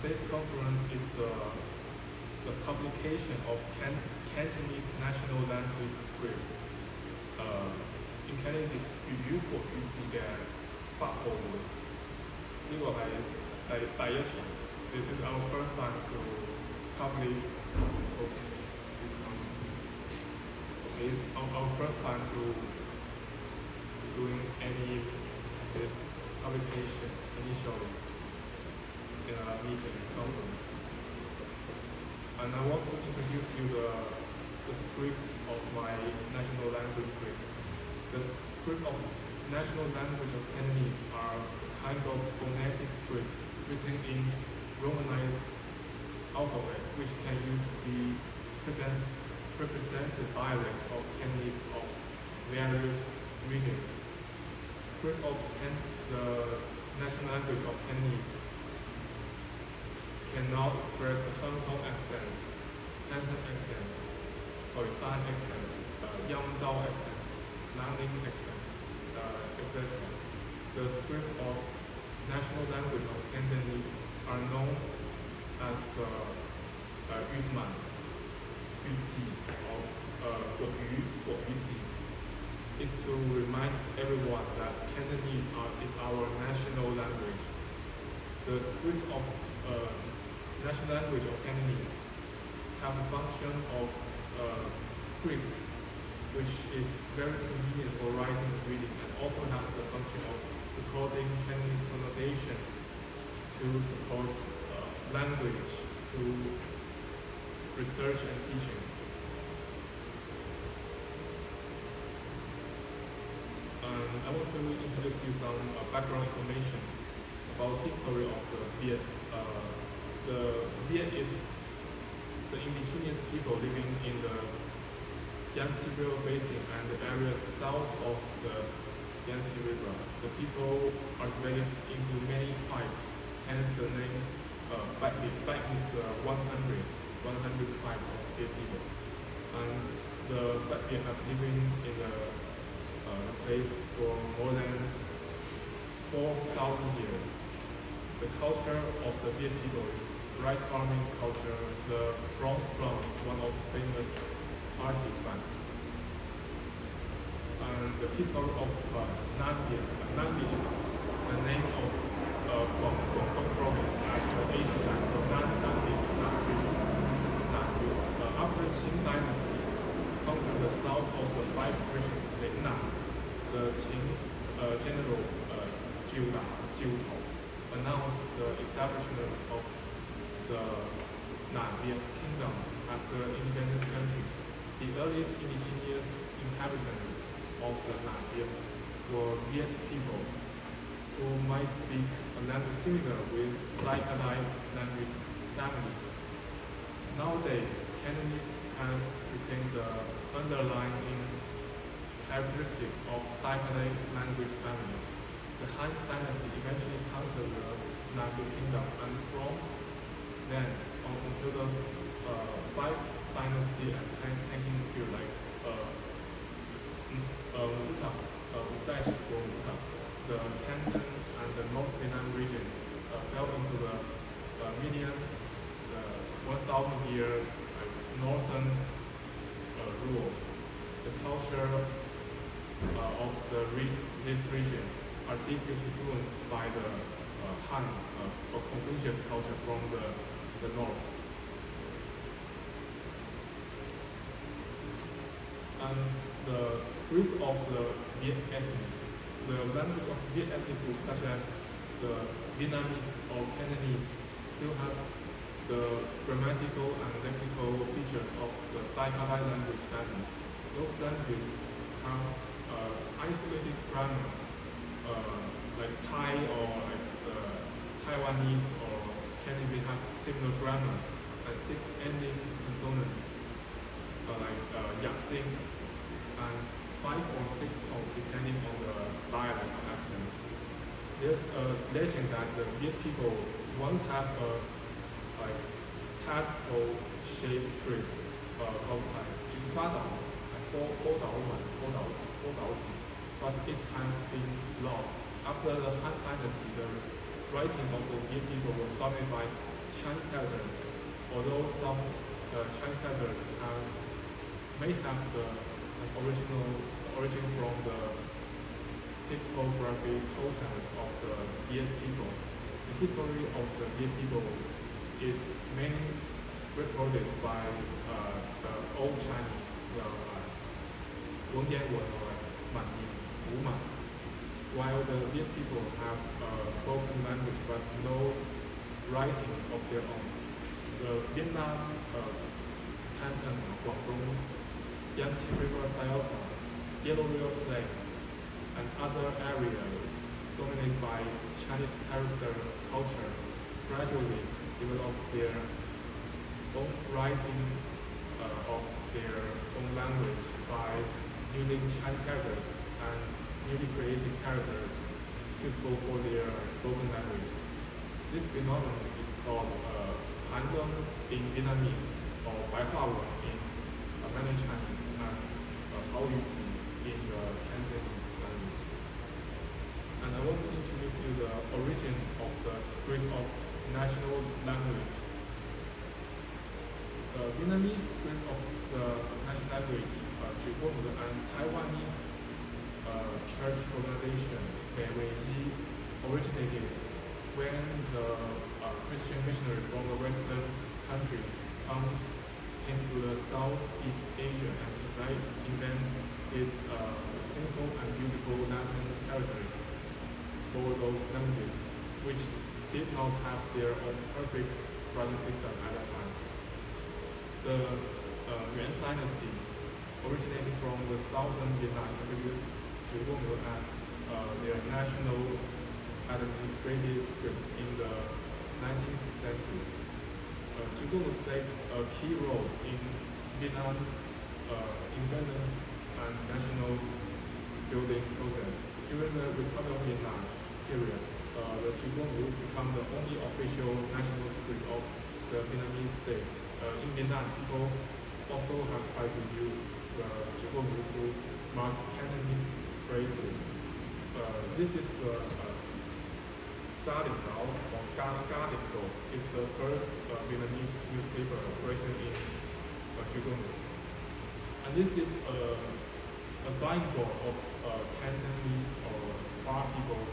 today's conference is the publication of Cantonese national language script. In Cantonese 粵語國語字嘅發佈會，呢個係第一場。This is our first time to public. Okay, it's our first time to doing any this publication initially in a meeting conference. And I want to introduce you the script of my national language script. The script of national language of Cantonese are a kind of phonetic script written in Romanized alphabet, which can use to represent the dialects of Cantonese of various regions. Script of the national language of Cantonese cannot express the Hong Kong accent, Canton accent, Khoisan accent, Yangzhou accent, Nanning accent, etc. The script of national language of Cantonese are known as the Yunman, Yunji, or Guoyuji. Is to remind everyone that Cantonese is our national language. The script of national language of Cantonese have a function of script, which is very convenient for writing and reading, and also have the function of recording Cantonese pronunciation to support language, to research and teaching. I want to introduce you some background information about history of the Viet. The Viet is the indigenous people living in the Yangtze River Basin and the area south of the Yangtze River. The people are divided into many tribes, hence the name Phát is the 100 tribes of Viet people. And the Phát Viet have living in the place for more than 4,000 years. The culture of the Viet people is rice farming culture. The bronze drum is one of the famous artifacts. And the history of Nam Viet. Nam Viet is the name of Guangdong province at the Asian land. So Nam Viet. After Qing dynasty conquered the south of the five regions, the Qing general Jiu Tao announced the establishment of the Nam Viet kingdom as an independent country. The earliest indigenous inhabitants of the Nam Viet were Viet people who might speak a language similar with Dai Kadai language family. Nowadays, Cantonese has retained the underlying characteristics of Dai Kadai language family. The Han dynasty eventually conquered the Nam Viet kingdom, and from then until the 5th dynasty and Tang period, like the Canton and the North Vietnam region fell into the median 1,000-year northern rule. The culture of this region are deeply influenced by the Han or Confucius culture from the north. And the script of the Viet ethnics, the language of Viet ethnic groups such as the Vietnamese or Cantonese still have the grammatical and lexical features of the Dai Kadai language family. Those languages have isolated grammar, like Thai or like Taiwanese or Cantonese have similar grammar, and 6 ending consonants, like Yaxing, and 5 or 6 tones depending on the dialect and accent. There's a legend that the Viet people once have a tadpole-shaped script called but it has been lost. After the Han dynasty, the writing of the Viet people was dominated by Chinese characters, although some Chinese characters may have the origin from the pictography totems of the Viet people. The history of the Viet people is mainly recorded by the Old Chinese, the Wen Dian Wen or Man Yin, Wu Man, while the Viet people have spoken language but no writing of their own. The Vietnam, Canton, Guangdong, Yangtze River Delta, Yellow River Plain, and other areas dominated by Chinese character culture gradually developed their own writing of their own language by using Chinese characters and newly created characters suitable for their spoken language. This phenomenon is called Hangeng in Vietnamese, or Bai Hua Wen in Mandarin Chinese, and Hao Yu Ji in the Cantonese language. And I want to introduce you the origin of the script of national language. The Vietnamese script of the national language, and Taiwanese church organization, originated when the Christian missionary from the Western countries came to the Southeast Asia and invented simple and beautiful Latin characters for those languages, which did not have their own perfect writing system at that time. The Yuan dynasty originated from the southern Vietnam, introduced Zhuge as their national administrative script in the 19th century. Zhuge played a key role in Vietnam's independence and national building process. During the Republic of Vietnam period, the Zhuge became the only official national script of the Vietnamese state. In Vietnam, people also have tried to use the Zhuge to mark Cantonese phrases. This is the Gia Đình Báo or Ga Đình Đồ. It's the first Vietnamese newspaper written in Zhuge. And this is a signboard of Cantonese or Hoa people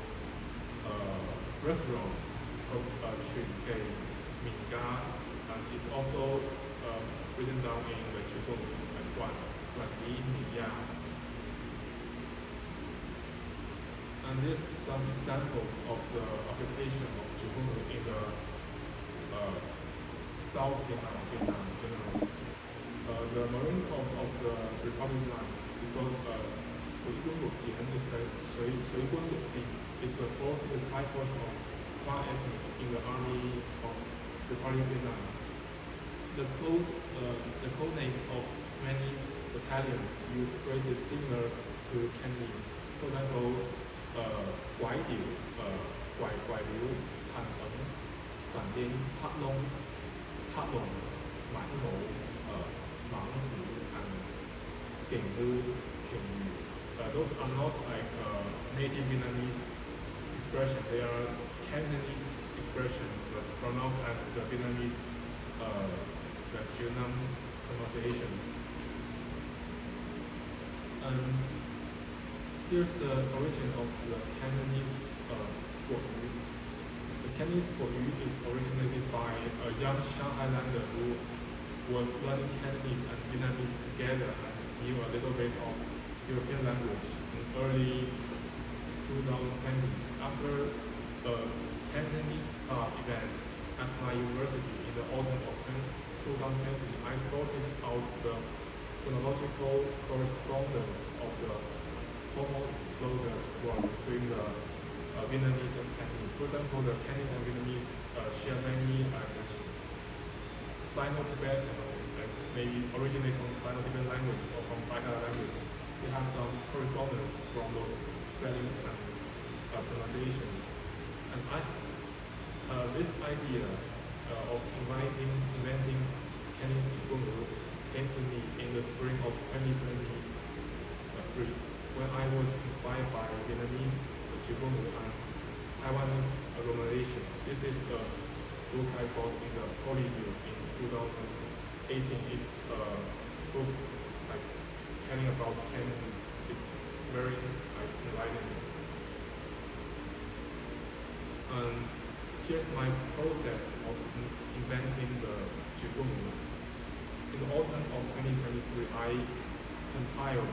restaurants called Chun Gay Min Ga, and it's also written down in the Zhuge and Guan Li Mi Ya. And this is some examples of the application of Zhuge in the South Vietnam generally. The Marine Corps of the Republic of Vietnam is called Hủy Quân Lục Chiến, is the Sui Quân Lục Jin. It's the force with high portion of Hoa ethnic in the army of the Republic of Vietnam. The code names of many battalions use phrases similar to Cantonese. For example, Quải Điệu, Quải Liu, Thành Ấn, Sản Điên, Hát Long, Mãn Ngộ, Mãn Phủ, and Kình Lư, Kình Yu. Those are not like native Vietnamese expression. They are Cantonese expression, but pronounced as the Vietnamese, the Junam pronunciations. And here's the origin of the Cantonese Quóc. The Cantonese Quóc is originated by a young Shanghai lander who was learning Cantonese and Vietnamese together and knew a little bit of European language in early 2020s. After a Cantonese club event at my university in the autumn of 2020, I sorted out the phonological correspondence of the homologous word between the Vietnamese and Cantonese. For example, the Cantonese and Vietnamese share many Sino-Tibetan, maybe originate from Sino-Tibetan languages or from Baikal languages. We have some correspondence from those spellings and pronunciations. And this idea of inventing Cantonese Zhuge came to me in the spring of 2023 when I was inspired by Vietnamese Zhuge and Taiwanese romanization. This is a book I bought in the Polyview in 2018. It's a book like telling about Cantonese. It's very like enlightening. And here's my process of inventing the Jigong. In the autumn of 2023, I compiled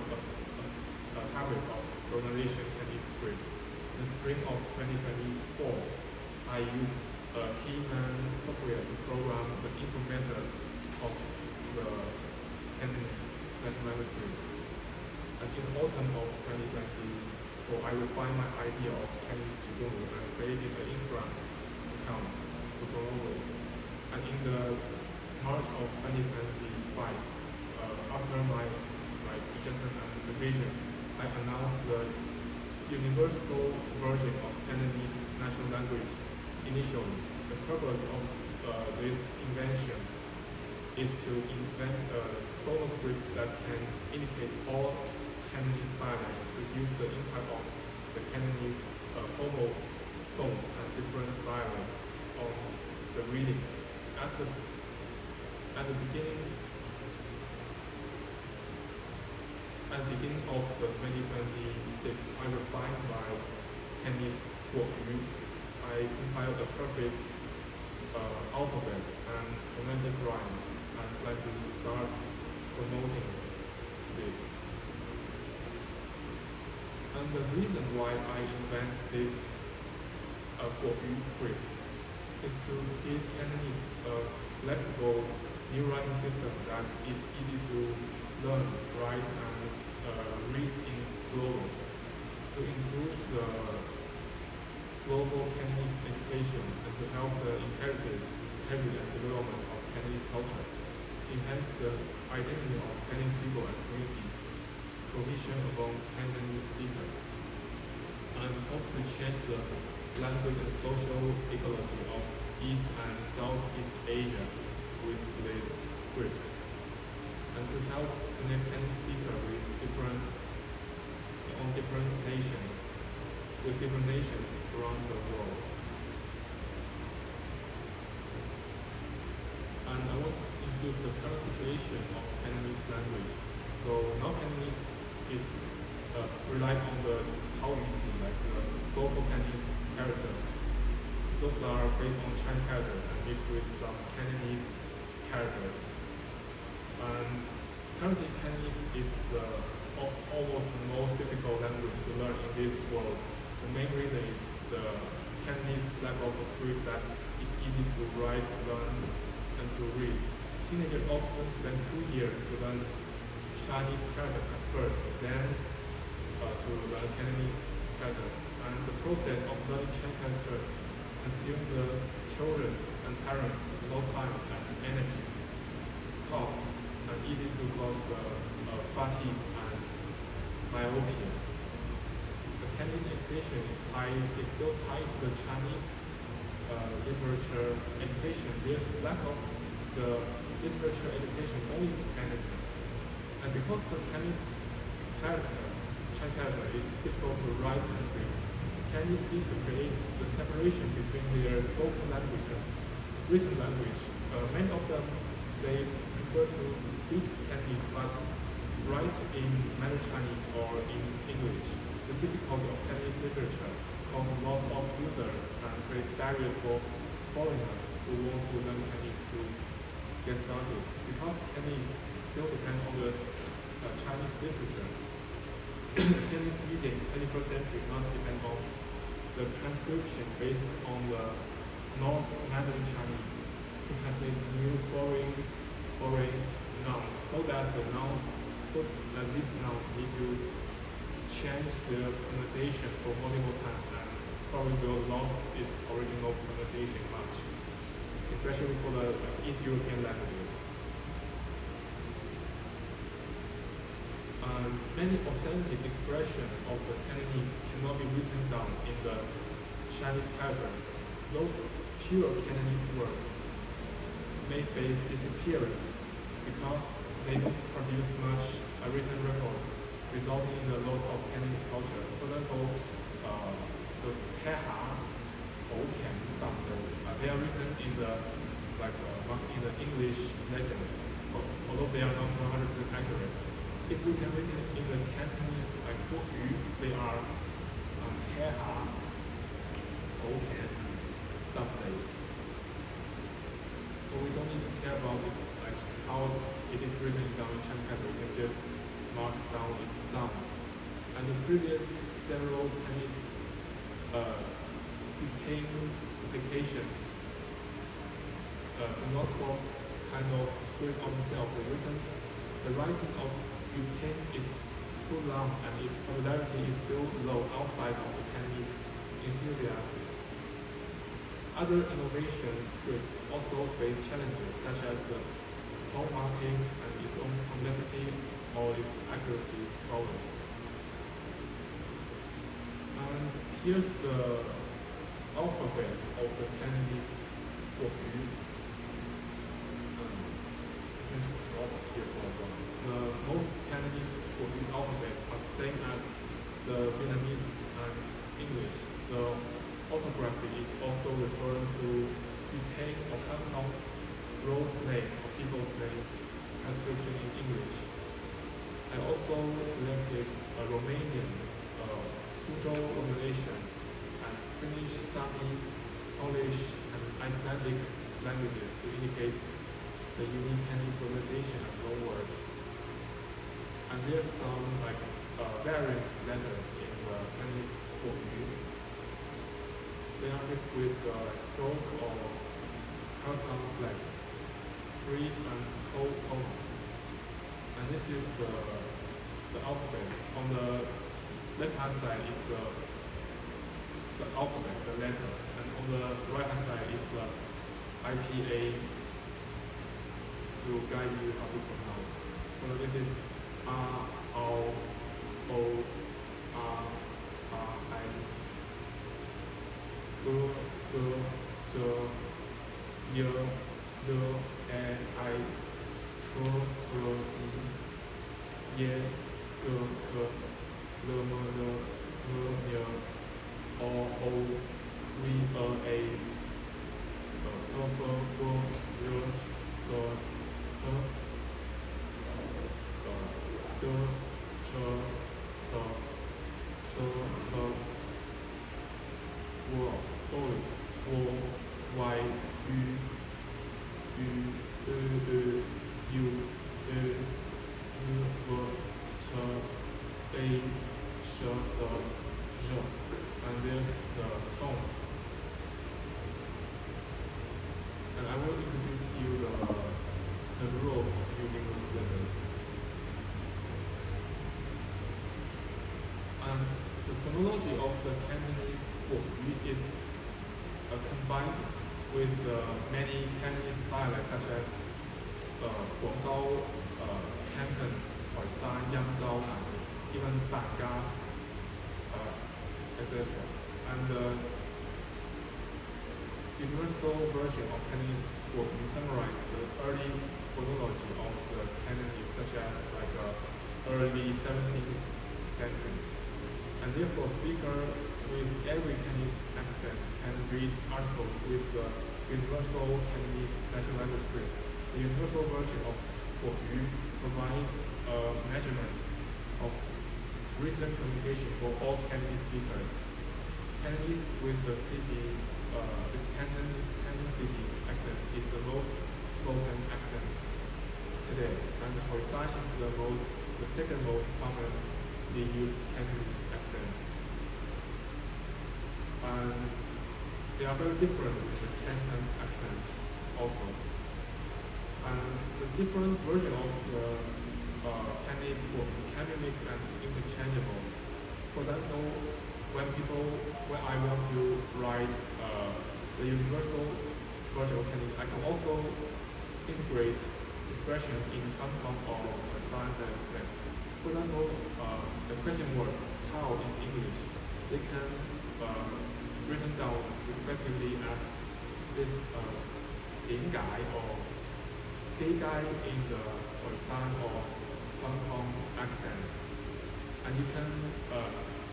a tablet of pronunciation Cantonese script. In the spring of 2024, I used a Keyman software to program the input method of the Cantonese letter manuscript. And in the autumn of 2024, I refined my idea of Cantonese Jigong and created an Instagram account to promote it. And in the March of 2025, after my adjustment and revision, I announced the universal version of Cantonese national language. Initially, the purpose of this invention is to invent a phono script that can indicate all Cantonese dialects, reduce the impact of the Cantonese homophones and different dialects on the reading. At the beginning of the 2026, I refined my Cantonese Quóc. I compiled a perfect alphabet and phonetic rhymes and plan to start promoting it. And the reason why I invent this Quóc script is to give Cantonese a flexible new writing system that is easy to learn, write, and read in global. To improve the global Cantonese education and to help the inherited and development of Cantonese culture, enhance the identity of Cantonese people and community, cohesion among Cantonese speakers, and hope to change the language and social ecology of East and Southeast Asia with this script, and to help connect Cantonese speakers with different nations around the world. And I want to introduce the current situation of Cantonese language. So now Cantonese is relied on the Haoyuzi, like the global Cantonese character. Those are based on Chinese characters and mixed with some Cantonese characters. And currently Cantonese is almost the most difficult language to learn in this world. The main reason is the Cantonese lack of a script that is easy to write, learn, and to read. Teenagers often spend 2 years to learn Chinese characters at first, then to learn Cantonese characters. And the process of learning Chinese characters consumes the children and parents no time and energy, costs, and easy to cause the fatigue and myopia. The Cantonese education is still tied to the Chinese literature education. There's lack of the literature education only for Cantonese. And because the Chinese character is difficult to write and read, Cantonese speakers create the separation between their spoken language and written language. Many of them, they prefer to speak Cantonese but write in Mandarin Chinese or in English. The difficulty of Cantonese literature causes loss of users and create barriers for foreigners who want to learn Cantonese to get started. Because Cantonese still depends on the Chinese literature, Cantonese media in the 21st century must depend on the transcription based on the North Mandarin Chinese to translate new foreign nouns, so that these nouns need to change their pronunciation for multiple times and probably will lose its original pronunciation much, especially for the East European languages. And many authentic expressions of the Cantonese cannot be written down in the Chinese characters. Those pure Cantonese words may face disappearance because they don't produce much written records, resulting in the loss of Cantonese culture. For example, those Heha, Ouqian, They are written in the in the English letters, although they are not 100% accurate. If we can write it in the Cantonese like Quóc, they are he ha, o can, dam they. So we don't need to care about this, like how it is written down in Chinese Canton. We can just mark down its sound. And the previous several Chinese applications do not form kind of script of themselves. The writing of Yupen is too long and its popularity is still low outside of the Cantonese enthusiasts. Other innovation scripts also face challenges such as the tone marking and its own complexity or its accuracy problems. And here's the alphabet of the Cantonese Quóc. The most Cantonese Quóc alphabet are same as the Vietnamese and English. The orthography is also referring to Yupen or Cantonese roads name or people's names transcription in English. I also selected a Romanian Suzhou organization and Finnish, Sami, Polish, and Icelandic languages to indicate the unique Cantonese pronunciation and loanwords. And there's some variant letters in the Cantonese Quóc. They are mixed with stroke or circumflex, brief and cold tone. And this is the alphabet. On the left hand side is the alphabet, the letter, and on the right hand side is the IPA to guide you how to pronounce. So this is R, O, O, R, R, I, G, G, J, Y, Y, E, I, F, R, I, Y, G, K, L, M, L, M, N, O, O, V, A, F, F, G, R, S, T, Ch, Ch, C, Ch, W, O, O, Y, U, U, U, V, Ch, A, Sh, T, J. And there's the tones. And I will introduce you the rules of using those letters. And the phonology of the Cantonese Quóc is combined with many Cantonese dialects such as Guangzhou, Canton, Hoisan, Yangzhou, and even Banga, etc. And the universal version of Cantonese Quóc summarizes the early phonology of the Cantonese, such as early 17th century. And therefore, speaker with every Cantonese accent can read articles with the universal Cantonese national language script. The universal version of Quóc provides a measurement of written communication for all Cantonese speakers. Cantonese with the Canton city accent is the most spoken accent today, and Hoisan is the second most commonly used Cantonese accent. And they are very different in the Canton accent also. And the different version of the Cantonese can be mixed and interchangeable. For example, when I want to write the universal version of Cantonese, I can also integrate expression in Canton or Hoisan dialect. For example, the question word how in English, they can written down respectively as this 點解 or 機解 in the Hoisan or Hong Kong accent. And you can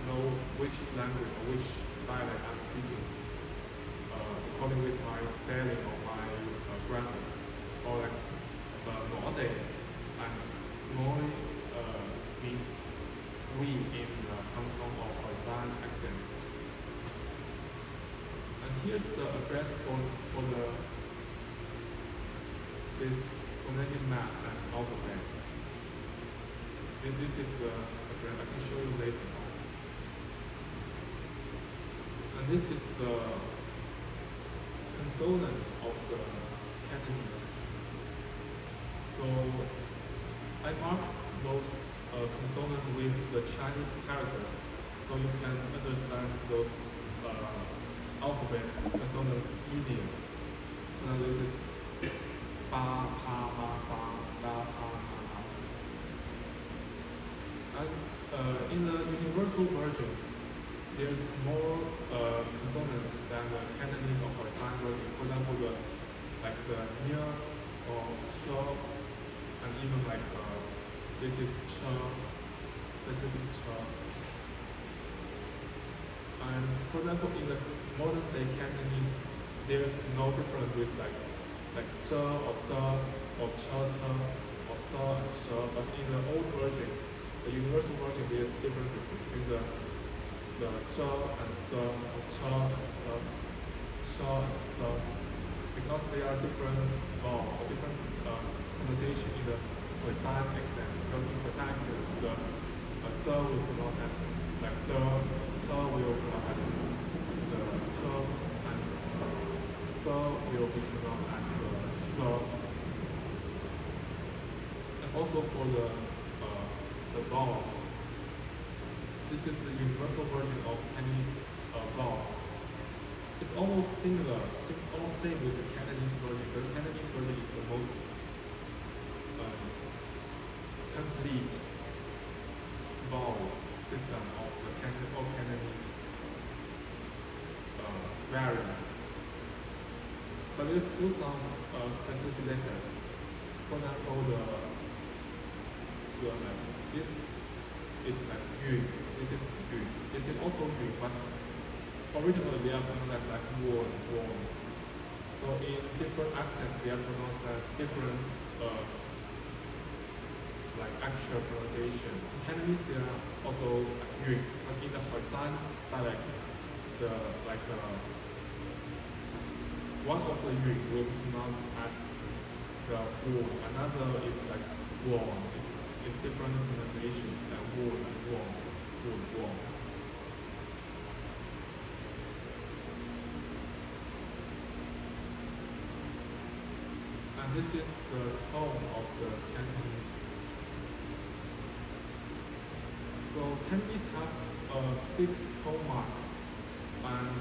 know which language or which dialect I'm speaking according with my spelling or my grammar, or like ngõ đề, and ngồi means we in Hong Kong or Khoisan accent. And here's the address for this phonetic map and alphabet. This is the address. I can show you later on. And this is the consonant of the Cantonese. So I marked those consonants with the Chinese characters, so you can understand those alphabets, consonants easier. So now this is ba, pa, ma, fa, da, pa, ma, ma. And in the universal version, there's more consonants than the Cantonese or Khoisan version. For example, like the nya or sh, and even like this is ch, specific ch. And for example, in the modern day Cantonese, there's no difference with like zhe or ze or che che or se and she. But in the old version, the universal version, there's difference between the zhe and ze, or che and ze, she and se, because they are different vowel or different pronunciation in the Khoisan accent. Because in Khoisan accent, the ze will pronounce as like the, che will pronounce as the te, and se will be pronounced as the she. And also for the vowels, this is the universal version of Cantonese vowel. It's almost similar, almost same with the Cantonese version. The Cantonese version is the most complete vowel system of the Cantonese variants. But there's still some specific letters. For example, this is like yu, this is yu, this is also yu, but originally they are pronounced like won. So in different accents, they are pronounced as different like actual pronunciation. In Cantonese, they are also yu, but in the Khoisan dialect, one of the yu will be pronounced as the won, another is like won. It's different pronunciations like won and won. And this is the tone of the Cantonese. So Cantonese have 6 tone marks, and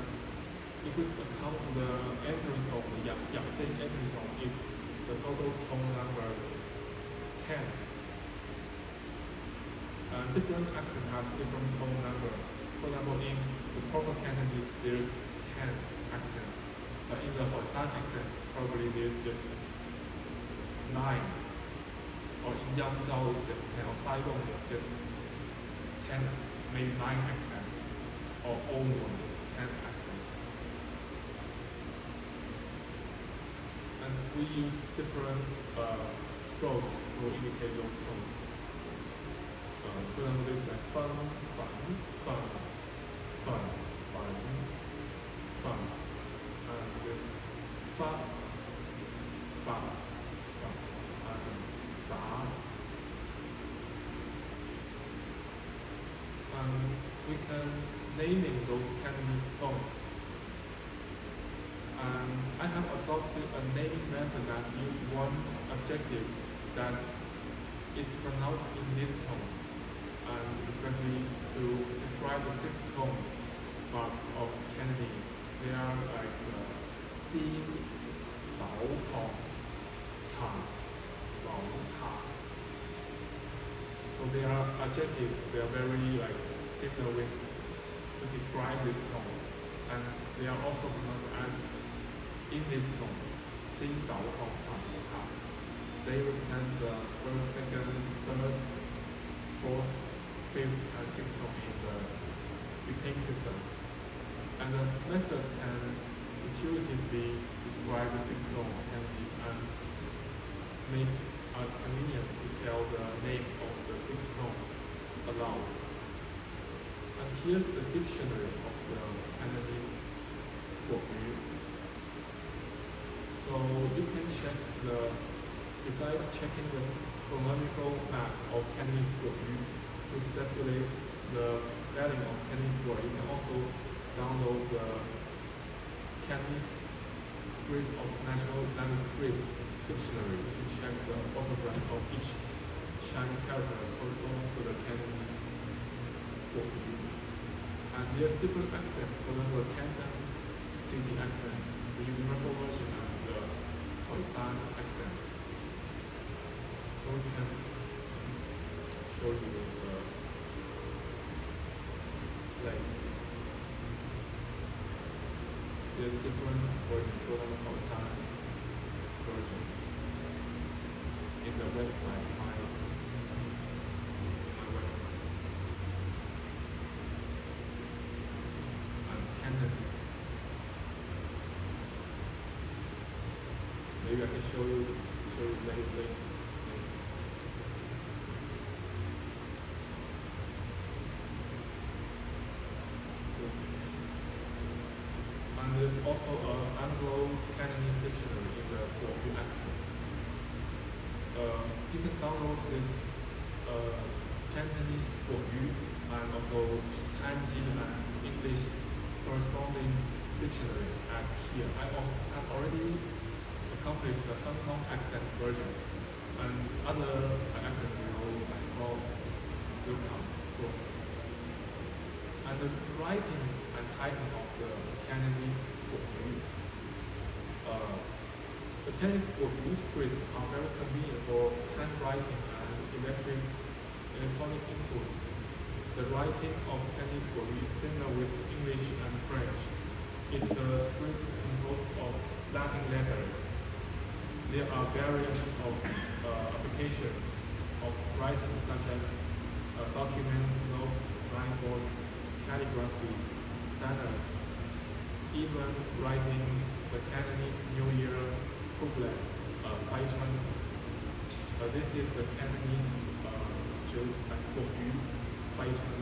if we account the entering tone, the yapsing entering tone, it's the total tone number is 10. And different accents have different tone numbers. For example, in the proper Cantonese, there's 10 accents, but in the Khoisan accent, probably there's just 9. Or in Yangzhou, it's just 10. Or Saigon is just 10, maybe 9 accents. Or old one is 10 accents. And we use different strokes to indicate those tones. For example, this is like fun, fun, and this fa, and da. And we can naming those Cantonese tones. And I have adopted a naming method that uses one adjective that is pronounced in this tone, and especially to describe the 6 tone marks of Cantonese. They are like ji, dao, tong, ca, lao, ta. So they are adjectives. They are very like similar with to describe this tone, and they are also pronounced as in this tone. Ji, dao, tong, ca, lao, ta. They represent the first, second, third, fourth, fifth, and sixth tone in the repeat system. And the method can intuitively describe the six tones of Cantonese and make us convenient to tell the name of the six tones aloud. And here's the dictionary of the Cantonese Quóc. So you can check besides checking the phonological map of Cantonese Quóc to stipulate the spelling of Cantonese word, you can also download the Cantonese script of National Language Script Dictionary to check the orthography of each Chinese character corresponding to the Cantonese Quóc. And there's different accents, for example, the Canton city accent, the universal version, and the Khoisan accent. So we can show you the place. There's different versions, so the Khoisan versions in the website, my website. And Cantonese. Maybe I can show you later. And there's also an Anglo-Cantonese dictionary in the Quóc accent. You can download this Cantonese Quóc and also Kanji and English corresponding dictionary at here. I have already accomplished the Hong Kong accent version, and other accent will come soon. And the writing and typing of the Cantonese Quóc, the Cantonese Quóc scripts are very convenient for handwriting and electronic input. The writing of Cantonese Quóc is similar with English and French. It's a script composed of Latin letters. There are variants of applications of writing such as documents, notes, signboard, calligraphy, banners, even writing the Cantonese New Year booklets, Faichuan. This is the Cantonese Zhou and Quóc Faichuan.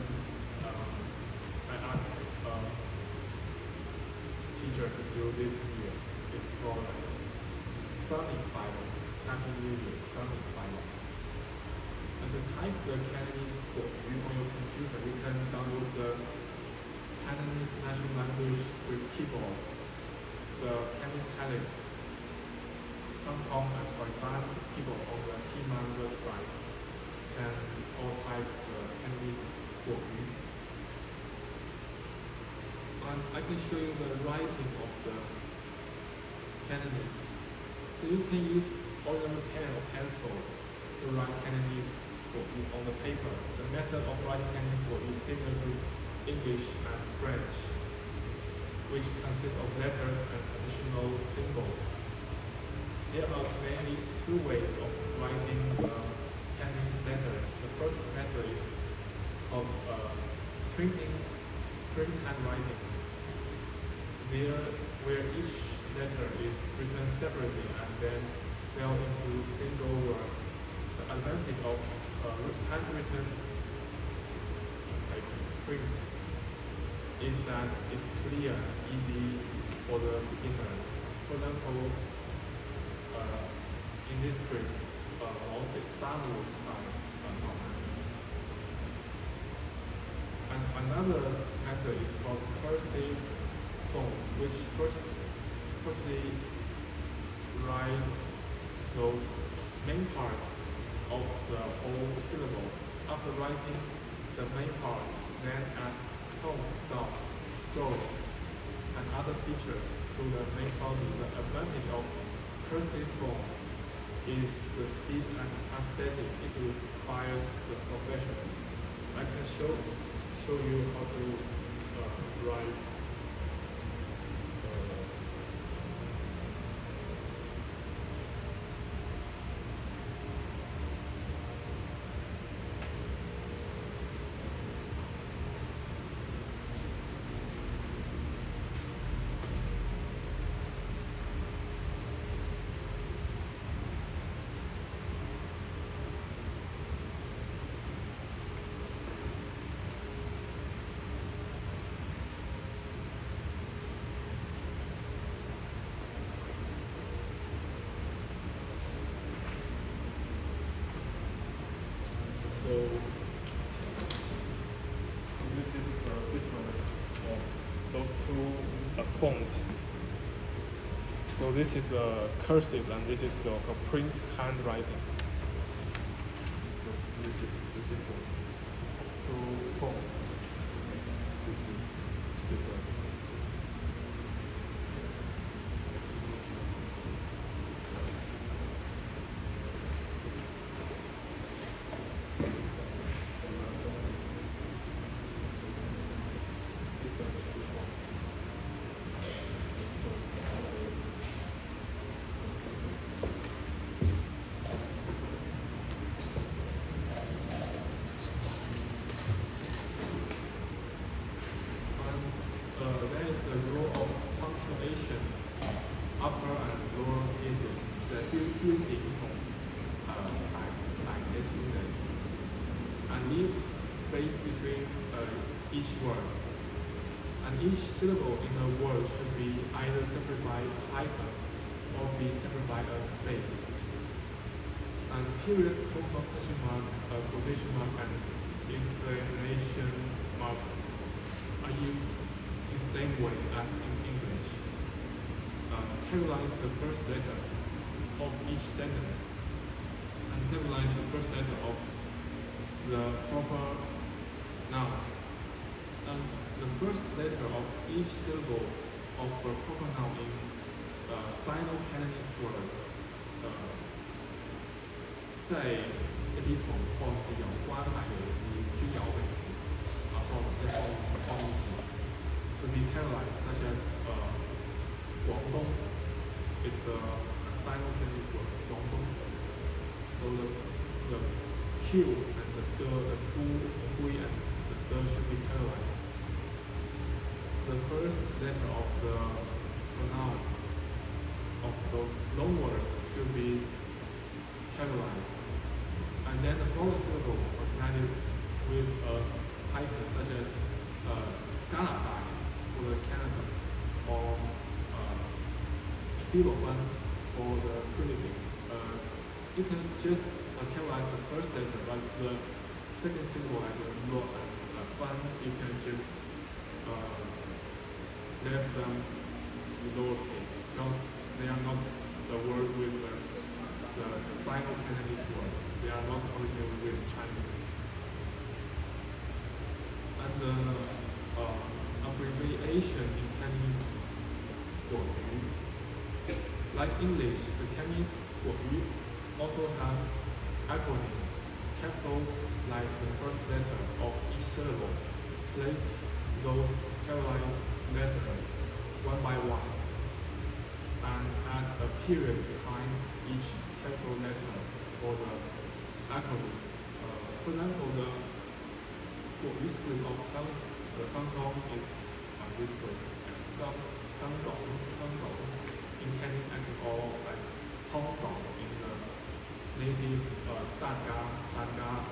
I asked teacher to do this year. It's called Sonic Fiber. It's Happy New Year, Sonic Fiber. And to type the Cantonese Quóc on your computer, you can download the Cantonese National Language Script Keyboard, the Cantonese Talents, Hong Kong and Khoisan keyboard on the Keyman website, and all type the Cantonese Quóc. And I can show you the writing of the Cantonese. So you can use ordinary pen or pencil to write Cantonese Quóc on the paper. The method of writing Cantonese Quóc is similar to English and French, which consist of letters and additional symbols. There are mainly two ways of writing Cantonese letters. The first method is of print handwriting, where each letter is written separately and then spelled into single word. The advantage of handwritten print is that it's clear and easy for the beginners. For example, in this script, and another method is called cursive font, which firstly write those main part of the whole syllable. After writing the main part, then add tones, dots, strokes, and other features to the main body. The advantage of cursive font is the speed and aesthetic. It requires the proficiency. I can show you how to write font. So this is the cursive and this is the print handwriting. So this is the difference of two fonts. This is different. There is the rule of punctuation, upper and lower cases. 标点同，来 and leave space between each word. And each syllable in a word should be either separated by a hyphen or be separated by a space. And period, comma, question mark, quotation mark, and exclamation marks are used in the same way as in English. Capitalize the first letter of each sentence and capitalize the first letter of the proper nouns. And the first letter of each syllable of the proper noun in Sino-Cantonese word 在一啲同漢字有關係嘅啲專有名詞，即係漢字 to be capitalized, such as 廣東 it's a Sino-Cantonese word 廣東 so the Q and the gu and the should be capitalized. The first letter of the pronoun of those long words should be capitalized. And then the following syllable are connected with a hyphen, such as Canada for the Canada, or Philippine for the Philippines. You can just capitalize the first letter, but the second syllable and the lo and ban, you can just left them lowercase because they are not the word with the Sino-Cantonese word. They are not originally with Chinese. And the abbreviation in Cantonese 国语, like English, the Cantonese 国语 also have acronyms. Capitalize the first letter of each syllable. Place those capitalized letters one by one and add a period behind each capital letter for the acronym. For example, the 国语 split of Hong Kong is this way. Hong Kong in Cantonese accent, or like Hong Kong in the native Daga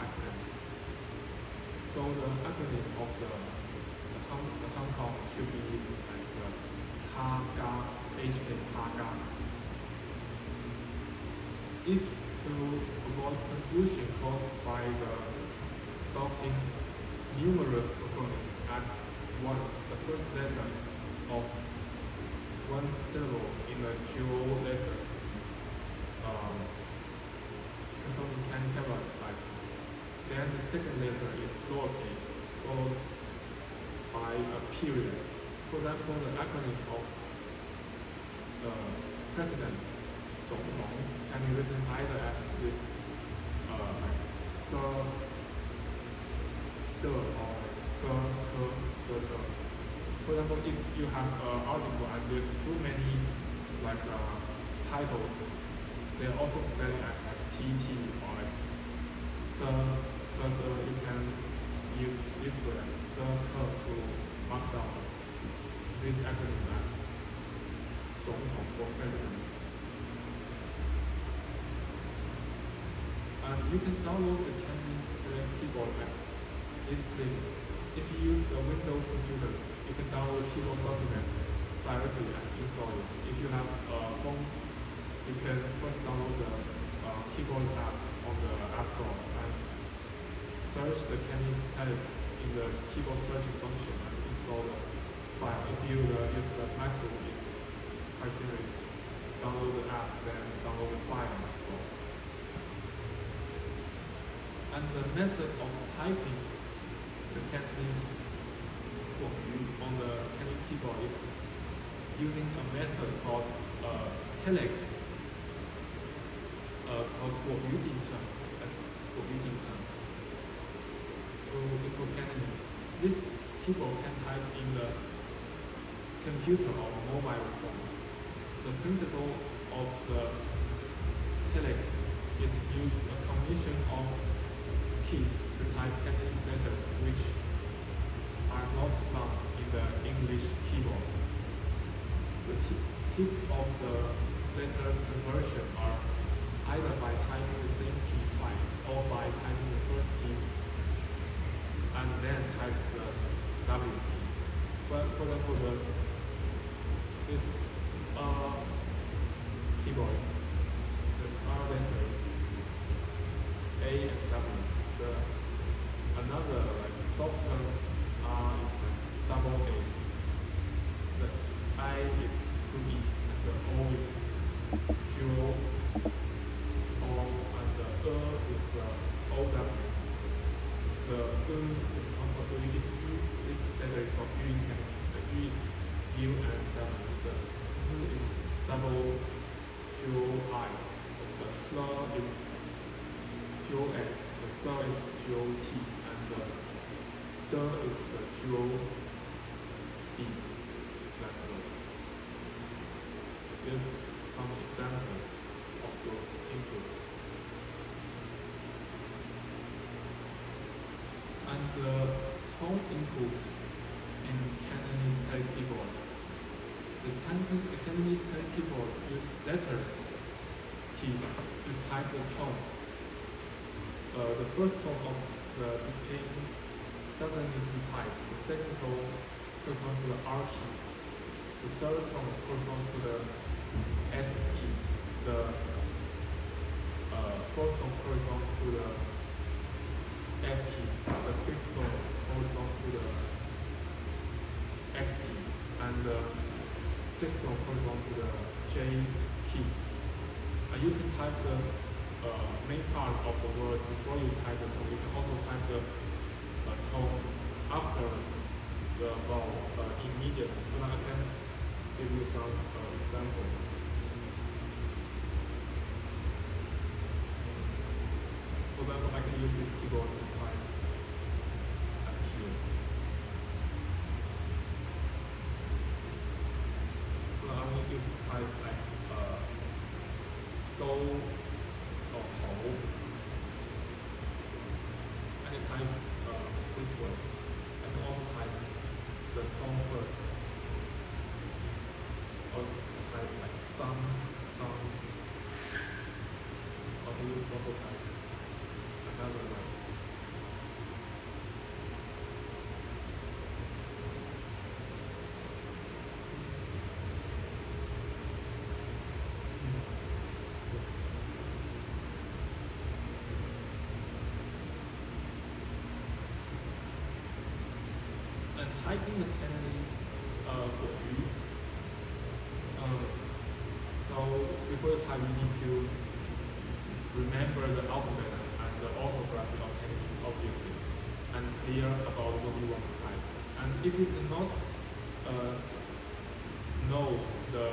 accent. So the acronym of the Hong Kong should be like the HK, HK. If to avoid confusion caused by the adopting numerous acronyms at once, the first letter of one syllable in a dual letter consultant can capitalize. Then the second letter is lowercase, followed by a period. For example, the acronym of the president, 总统, can be written either as this the or the. For example, if you have an article and there's too many like titles, they are also spelled as like TT or like you can use this way, to mark down this acronym as 总统 for president. And you can download the Cantonese keyboard at this link. If you use a Windows computer, you can download the keyboard document directly and install it. If you have a phone, you can first download the keyboard app on the App Store and search the Cantonese text in the keyboard searching function and install the file. If you use the MacBook, it's quite serious. Download the app, then download the file and so on. And the method of typing the Cantonese on the Cantonese keyboard is using a method called telex, called 国语顶上 to input Cantonese. This keyboard can type in the computer or mobile phones. The principle of the telex is use a combination of keys to type Cantonese letters which are not found in the English keyboard. The tips of the letter conversion are either by typing the same key twice or by typing the first key and then type the W key. For example, this keyboard, the R letter is A and W. Another like softer R is double A. The I is 2E and the O is dual O and the is the OW. The this letter is called U in Cantonese. The U is U and W. The Z is double dual I. The Sh is dual S. The Z is dual T. And the D is the dual E. Here's some examples of those inputs. And the tone input in Cantonese text keyboard. The Cantonese text keyboard use letters keys to type the tone. The first tone of the pin doesn't need to be typed. The second tone corresponds to the R key. The third tone corresponds to the S key. The fourth tone corresponds to the F key. The fifth tone corresponds to the X key. And the sixth tone corresponds to the J key. You can type the main part of the word before you type the tone. You can also type the tone after the vowel immediately. So now I can give you some examples. For example, I can use this keyboard to type here. So I will use type like go or ho. I can type this way. I can also type the tone first. Or type like zang. Or you can also type another way. And typing the Cantonese 国语. So before you type, you need to remember the alphabet and the orthography of Cantonese, obviously, and clear about what you want to type. And if you cannot know the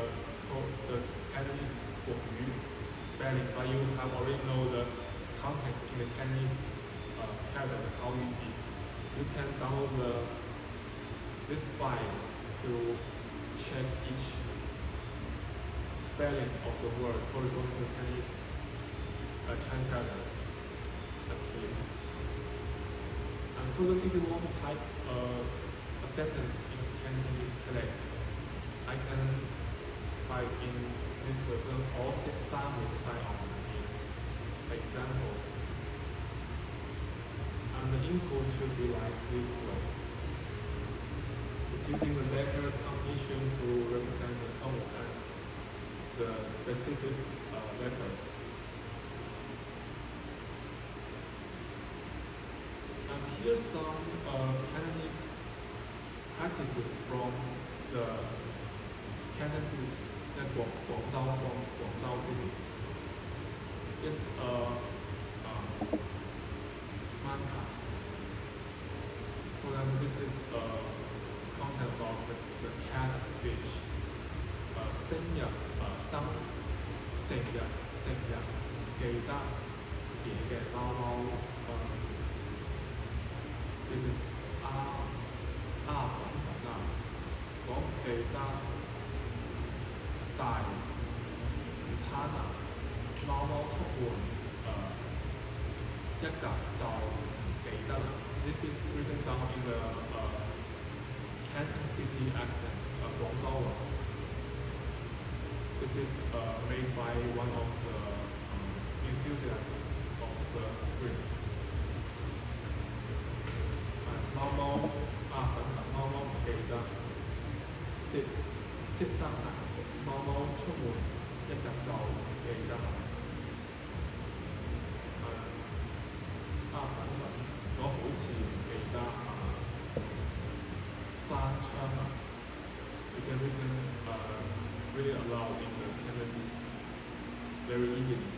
Cantonese 国语 spelling, but you have already know the content in the Cantonese character, the 口语集, you can download this file to check each spelling of the word corresponding to Cantonese Chinese characters. That's here. And further, if you want to type a sentence in Cantonese telex, I can type in this version all 6 sounds with sign on here. For example. And the input should be like this way. It's using the letter combination to represent the tones and the specific letters. And here's some Cantonese practicing from the Cantonese, the Guangzhou from Guangzhou city. It's a mantra. For them, this is a content about the catfish. Sinh nhật, sinh nhật, kỳ ta, kỷ kẻ bao bao. This is phận là có kỳ ta tài餐啊，貓貓出門一格就記得啦。This is written down in the Canton city accent, 廣州話。This is made by one of the enthusiasts of the script. 貓貓粉貓貓唔記得，識得啊，貓貓出門一日就記得。粉我好似唔記得山槍啊。You can read it aloud in the Cantonese very easily.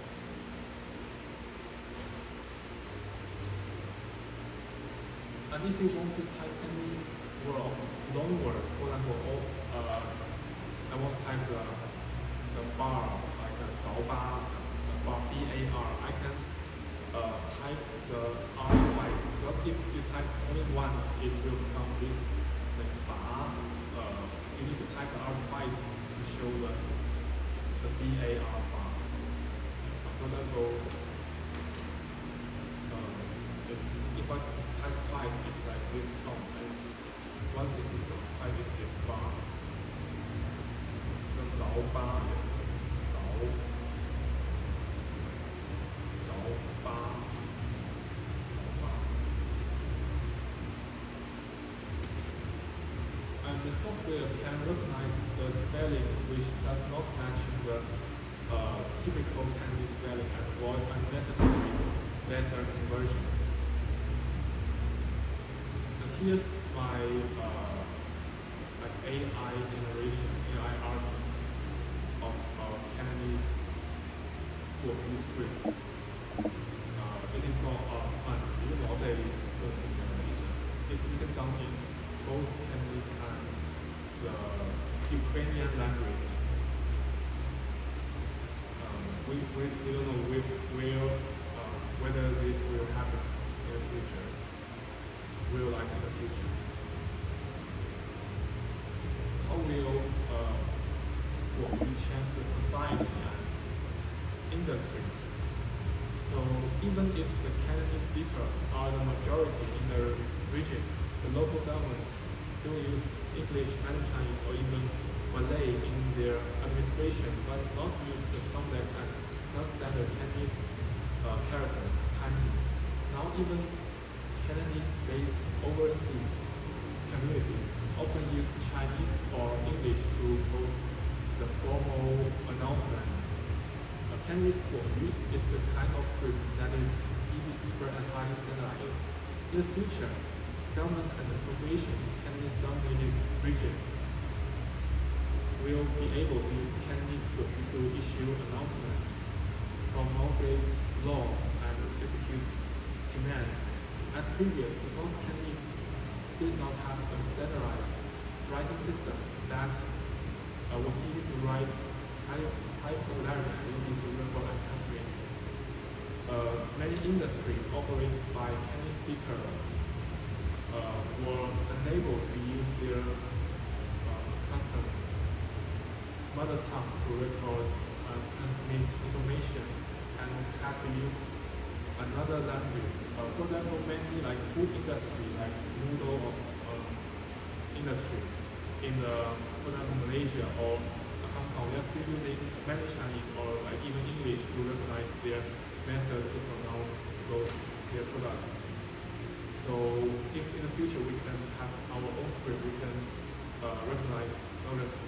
And if you want to type Cantonese word of long words, for example, I want to type the bar, like a 早八, bar, B-A-R. I can type the R twice. But if you type only once, it will become this like bar. You need to type the R twice to show the B-A-R bar. For example, if I type twice, it's like this tone, and once it's this tone, twice it's this bar. The 早八, 早八. And the software can recognize the spellings which does not match the typical Cantonese spelling and avoid unnecessary letter conversion. And here's my AI generation, AI artists of Cantonese script. It is called 文字我哋嘅 generation. It's written down in both Cantonese and the Ukrainian language. We don't know whether this will happen in the future, realize in the future. How will Quóc change the society and industry? So even if the Cantonese speakers are the majority in the region, the local governments still use English, Mandarin Chinese, or even Malay in their administration, but not use the complex and non-standard Cantonese characters, kanji. Now even Cantonese-based overseas community often use Chinese or English to post the formal announcement. Cantonese Quóc is the kind of script that is easy to spread and highly standardized. In the future, government and association in Cantonese dominated region will be able to use Cantonese Quóc to issue announcements, promulgate laws, and execute commands. At previous, because Cantonese did not have a standardized writing system that was easy to write, high popularity, and easy to record and transmit. Many industries operated by Cantonese speakers were unable to use their custom mother tongue to record and transmit information, and had to use another language. For example, many like food industry, like noodle industry in for example Malaysia or Hong Kong, they're still using Mandarin Chinese or like even English to recognize their method to pronounce their products. So if in the future we can have our own script, we can recognize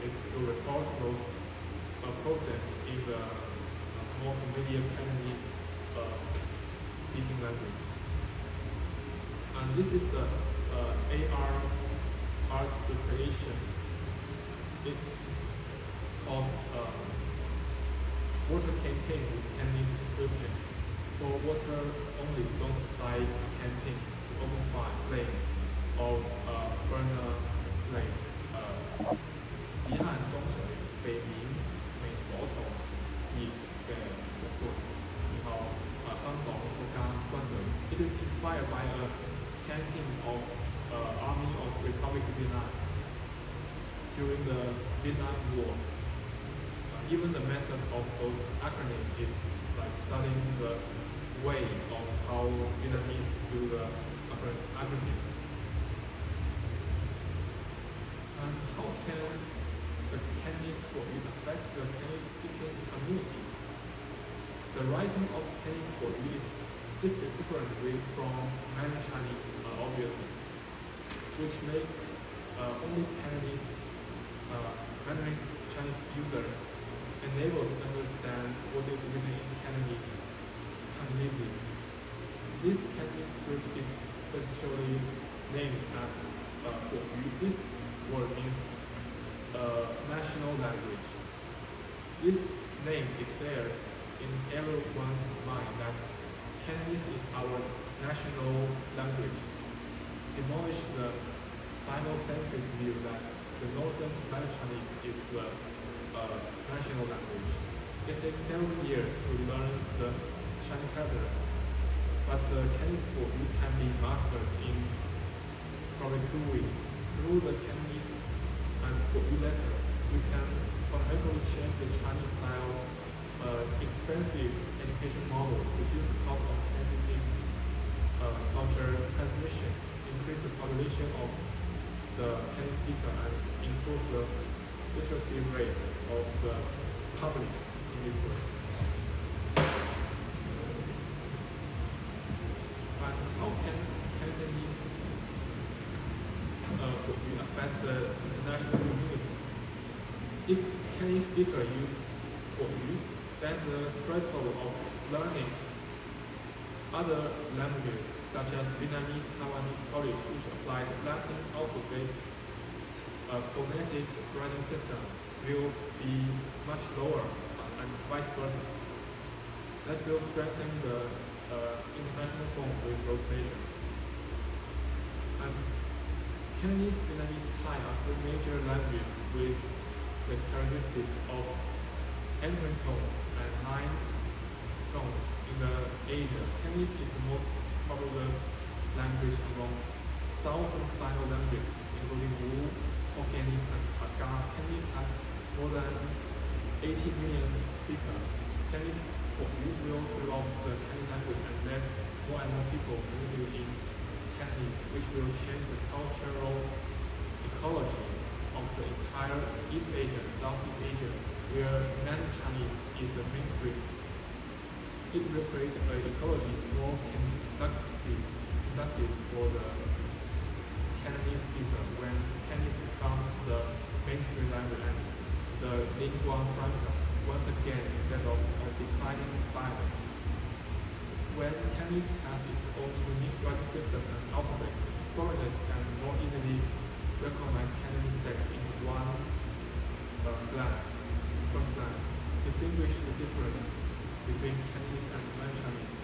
it's to record those process in the more familiar Cantonese speaking language. And this is the AR art recreation. It's called water campaign with Cantonese inscription. For water only, don't apply campaign to open fire, flame, or burn a flame. 只限中水，避免明火圖熱嘅活潑。然後香港國家軍隊 It is inspired by a campaign of Army of Republic of Vietnam during the Vietnam War. Even the method of those acronyms is like studying the way of how Vietnamese do the acronym. And how can the Cantonese Quóc affect the Cantonese speaking community? The writing of Cantonese Quóc is different from Mandarin Chinese, obviously, which makes only Cantonese Mandarin Chinese users unable to understand what is written in Cantonese completely. This Cantonese script is specially named as Quóc. This word means national language. This name declares in everyone's mind that Cantonese is our national language. Demolish the Sino-centrist view that the Northern Mandarin Chinese is the national language. It takes several years to learn the Chinese characters, but the Cantonese Quóc can be mastered in probably 2 weeks. Through the Cantonese and Quóc letters, you can fundamentally change the Chinese style expensive education model, reduce the cost of Cantonese culture transmission, increase the population of the Cantonese speaker, and improve the literacy rate of the public in this way. And how can Cantonese affect the international community? If Cantonese speaker use Quóc, then the threshold of learning other languages such as Vietnamese, Taiwanese, Polish, which apply the Latin alphabet phonetic writing system, will be much lower, and vice versa. That will strengthen the international bond with those nations. And Cantonese, Vietnamese, Thai are 3 major languages with the characteristic of entering tones and 9 tones in the Asia. Cantonese is the most popular language among Southern Sino languages, including Wu, Hokkienese, and Hakka. Cantonese have more than 80 million speakers. Cantonese will develop the Cantonese language and let more and more people communicate in Cantonese, which will change the cultural ecology of the entire East Asia and Southeast Asia, where Mandarin Chinese is the mainstream. It will create an ecology more conducive for the Cantonese speaker when Cantonese become the mainstream language and the lingua franca once again instead of a declining dialect. When Cantonese has its own unique writing system and alphabet, foreigners can more easily recognize Cantonese text in first glance, distinguish the difference between Cantonese and Mandarin Chinese.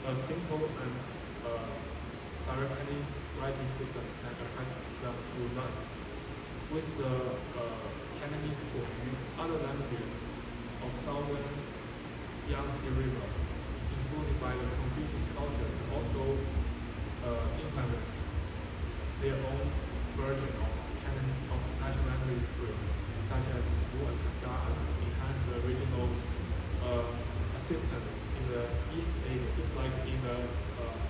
A simple and direct Cantonese writing system can attract them to learn. With the Cantonese Quóc, other languages of southern Yangtze River, influenced by the Confucian culture, also implement their own version of national language script, such as Wu and Hakka, and enhance the regional assistance in the East Asia, just like in the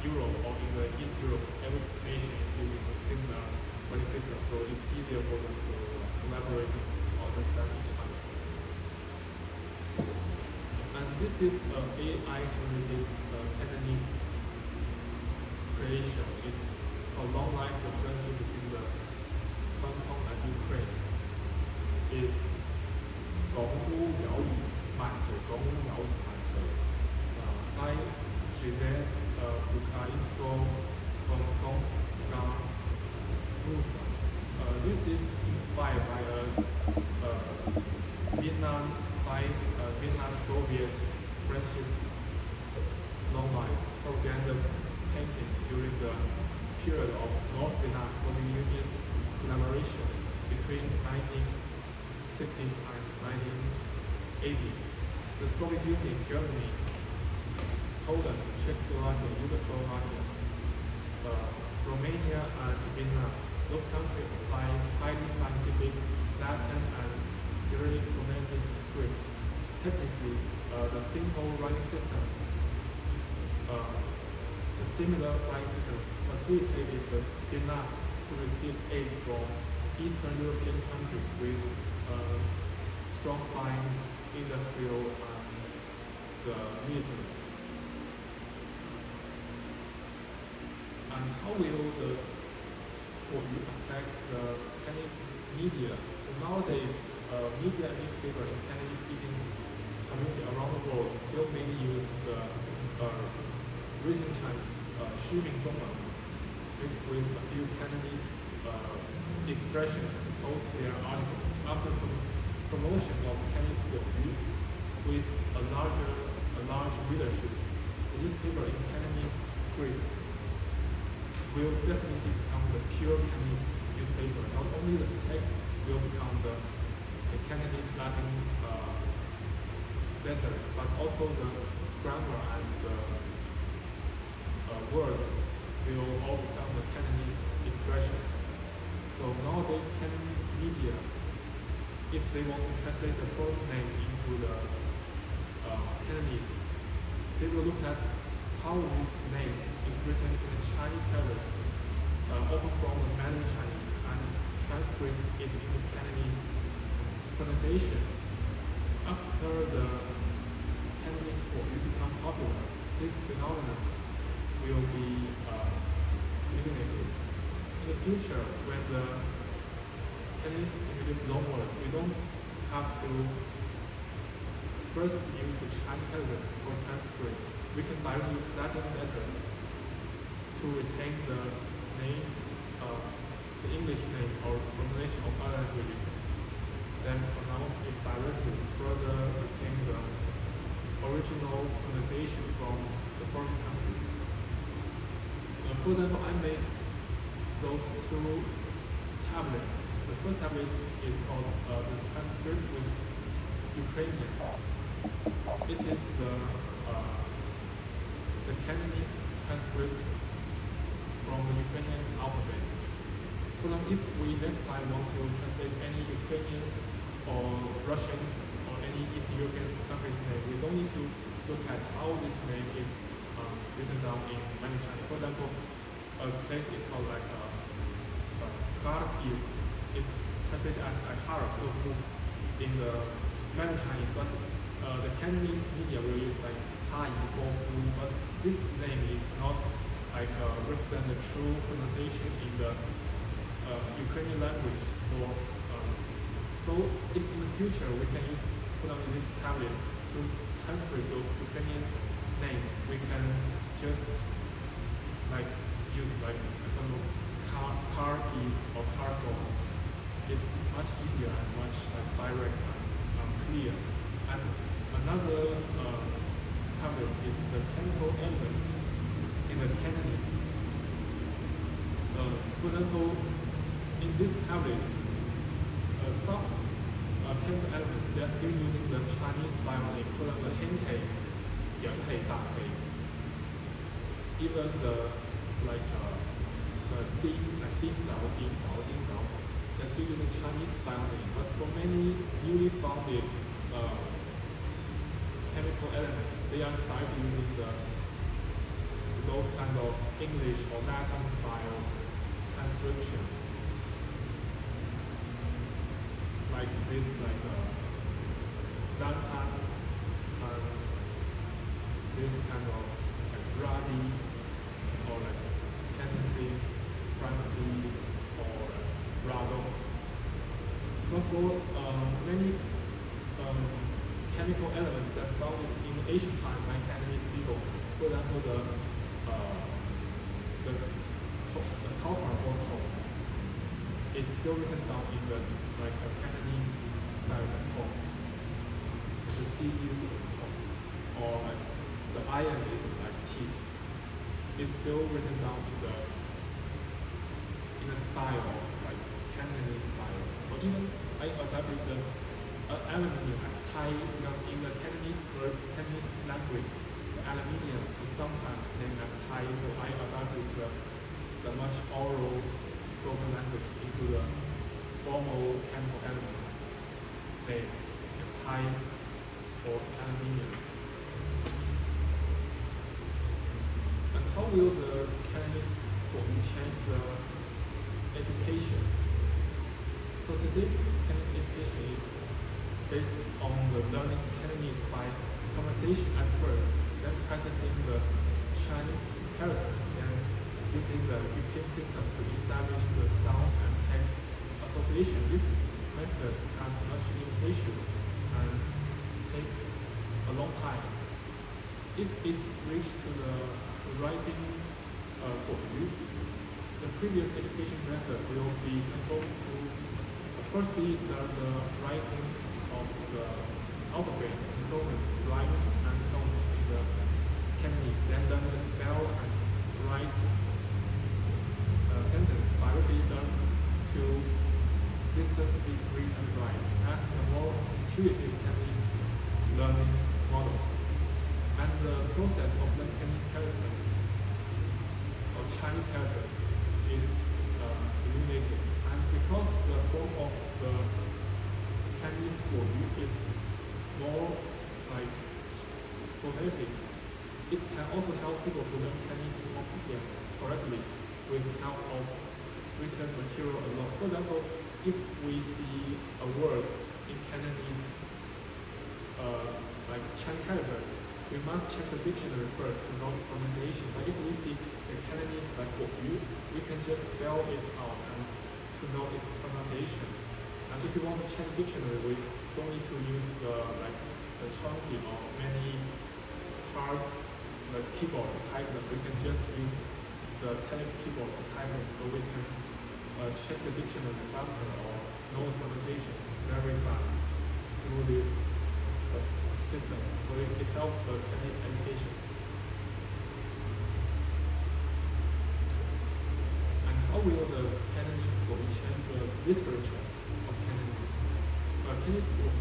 Europe or in the East Europe, every nation is using a similar writing system, so it's easier for them to collaborate and understand each other. And this is AI-generated Cantonese creation. It's a long life of friendship between the Hong Kong and Ukraine. Is 港烏有言萬歲，港烏有言萬歲。Hai живе украинско-hongkongska дружба. this is inspired by a Vietnam-Soviet friendship long life propaganda campaign during the period of North Vietnam Soviet Union collaboration between 1960s and 1980s. The Soviet Union, Germany, Poland, Czechoslovakia, Yugoslavia, Romania, and Vietnam. Those countries apply highly scientific Latin and Cyrillic phonetic script. Technically, the simple writing system, the similar writing system facilitated the Vietnam to receive aid from Eastern European countries with strong science, industrial, and the military. And how will the affect the Cantonese media? So nowadays, media and newspaper in Cantonese-speaking community around the world still mainly use the written Chinese, 虚名中文, mixed with a few Cantonese expressions to post their articles. After promotion of Cantonese with a large readership, the newspaper in Cantonese script will definitely become the pure Cantonese newspaper. Not only the text will become the Cantonese Latin letters, but also the grammar and the word will all become the Cantonese expressions. So nowadays, Cantonese media, if they want to translate the foreign name into the Cantonese, they will look at how this name is written in the Chinese characters, often from the Mandarin Chinese, and transcript it into Cantonese pronunciation. After the Cantonese will become popular, this phenomenon will be eliminated. In the future, when the Cantonese introduce loan words, we don't have to first use the Chinese characters for transcript. We can directly use Latin letters to retain the names, the English name or pronunciation of other languages, then pronounce it directly, further retain the original pronunciation from the foreign country. For example, I make those two tablets. The first tablet is called the transcript with Ukrainian. It is the Cantonese transcript from the Ukrainian alphabet. For example, if we next time want to translate any Ukrainians or Russians or any East European country's name, we don't need to look at how this name is written down in Mandarin Chinese. For example, a place is called like Kharkiv is translated as Kharkiv in the Mandarin Chinese, but the Cantonese media will use like Ha Yi for Fu, but this name is not like represent the true pronunciation in the Ukrainian language. So if in the future we can use, for example, this tablet to transcribe those Ukrainian names, we can just like use like Kharkiv or Kharkov. It's much easier and much like direct and clear. And another tablet is the chemical elements in the Cantonese. For example, in these tablets, some chemical elements, they are still using the Chinese style name. For example, Hen Hei, Yang Hei, Da Hei. Even the Ding, like Ding Zao, Ding Zao, Ding Zao, they're still using Chinese style name. But for many newly founded chemical elements, they are directly using those kind of English or Latin style transcription. Like this, like Dantan and this kind of like Radi or like Tennessee, Francie or Rado. But for many chemical elements that found in ancient time by Cantonese people, for example, the copper for coal, it's still written down in the like a Cantonese style like tone. The CU is tone, or like the iron is like T. It's still written down in the style of like Cantonese style. Or even I adapted the aluminium as Thai because in the Cantonese language, the aluminium is sometimes named as Thai. So I adapted the much oral spoken language into the formal chemical elements name, Thai for aluminium. And how will the Cantonese change the education? So today's Cantonese education is based on the learning Cantonese by conversation at first, then practicing the Chinese characters, and using the repeating system to establish the sound and text association. This method has much limitations and takes a long time. If it's reached to the writing Quóc, the previous education method will be transformed to firstly learn the writing of the alphabet, consonants, rhymes, and tones in the Cantonese, then learn the spell and write sentence directly learn to listen, speak, read, and write as a more intuitive Cantonese learning model. And the process of learning Cantonese character or Chinese characters is eliminated. And because the form of the Cantonese Quóc is more like phonetic, it can also help people to learn Cantonese more quickly and correctly with the help of written material alone. For example, if we see a word in Cantonese like Chinese characters, we must check the dictionary first to know its pronunciation. But if we see the Cantonese like Quóc, we can just spell it out and to know its pronunciation. And if you want to check dictionary, we don't need to use the chunky or many hard keyboard to type them. We can just use the telex keyboard to type them, so we can check the dictionary faster or know the pronunciation very fast through this system. So it helps the Cantonese education. And how will the Cantonese Quóc change the literature of Cantonese? Cantonese Quóc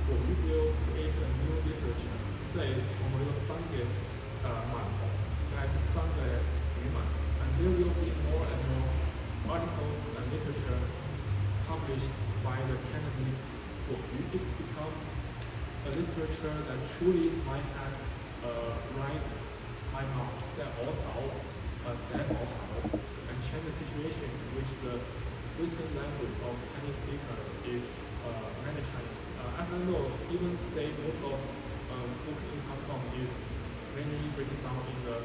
will create a new literature，即係從我哋個新嘅文學，係新嘅語文。And there will be more and more articles and literature published by the Cantonese Quóc. It becomes a literature that truly might have rights by mouth，即係我手寫我口 and change the situation in which the written language of Chinese speaker is many Chinese. As I know, even today most of book in Hong Kong is mainly written down in the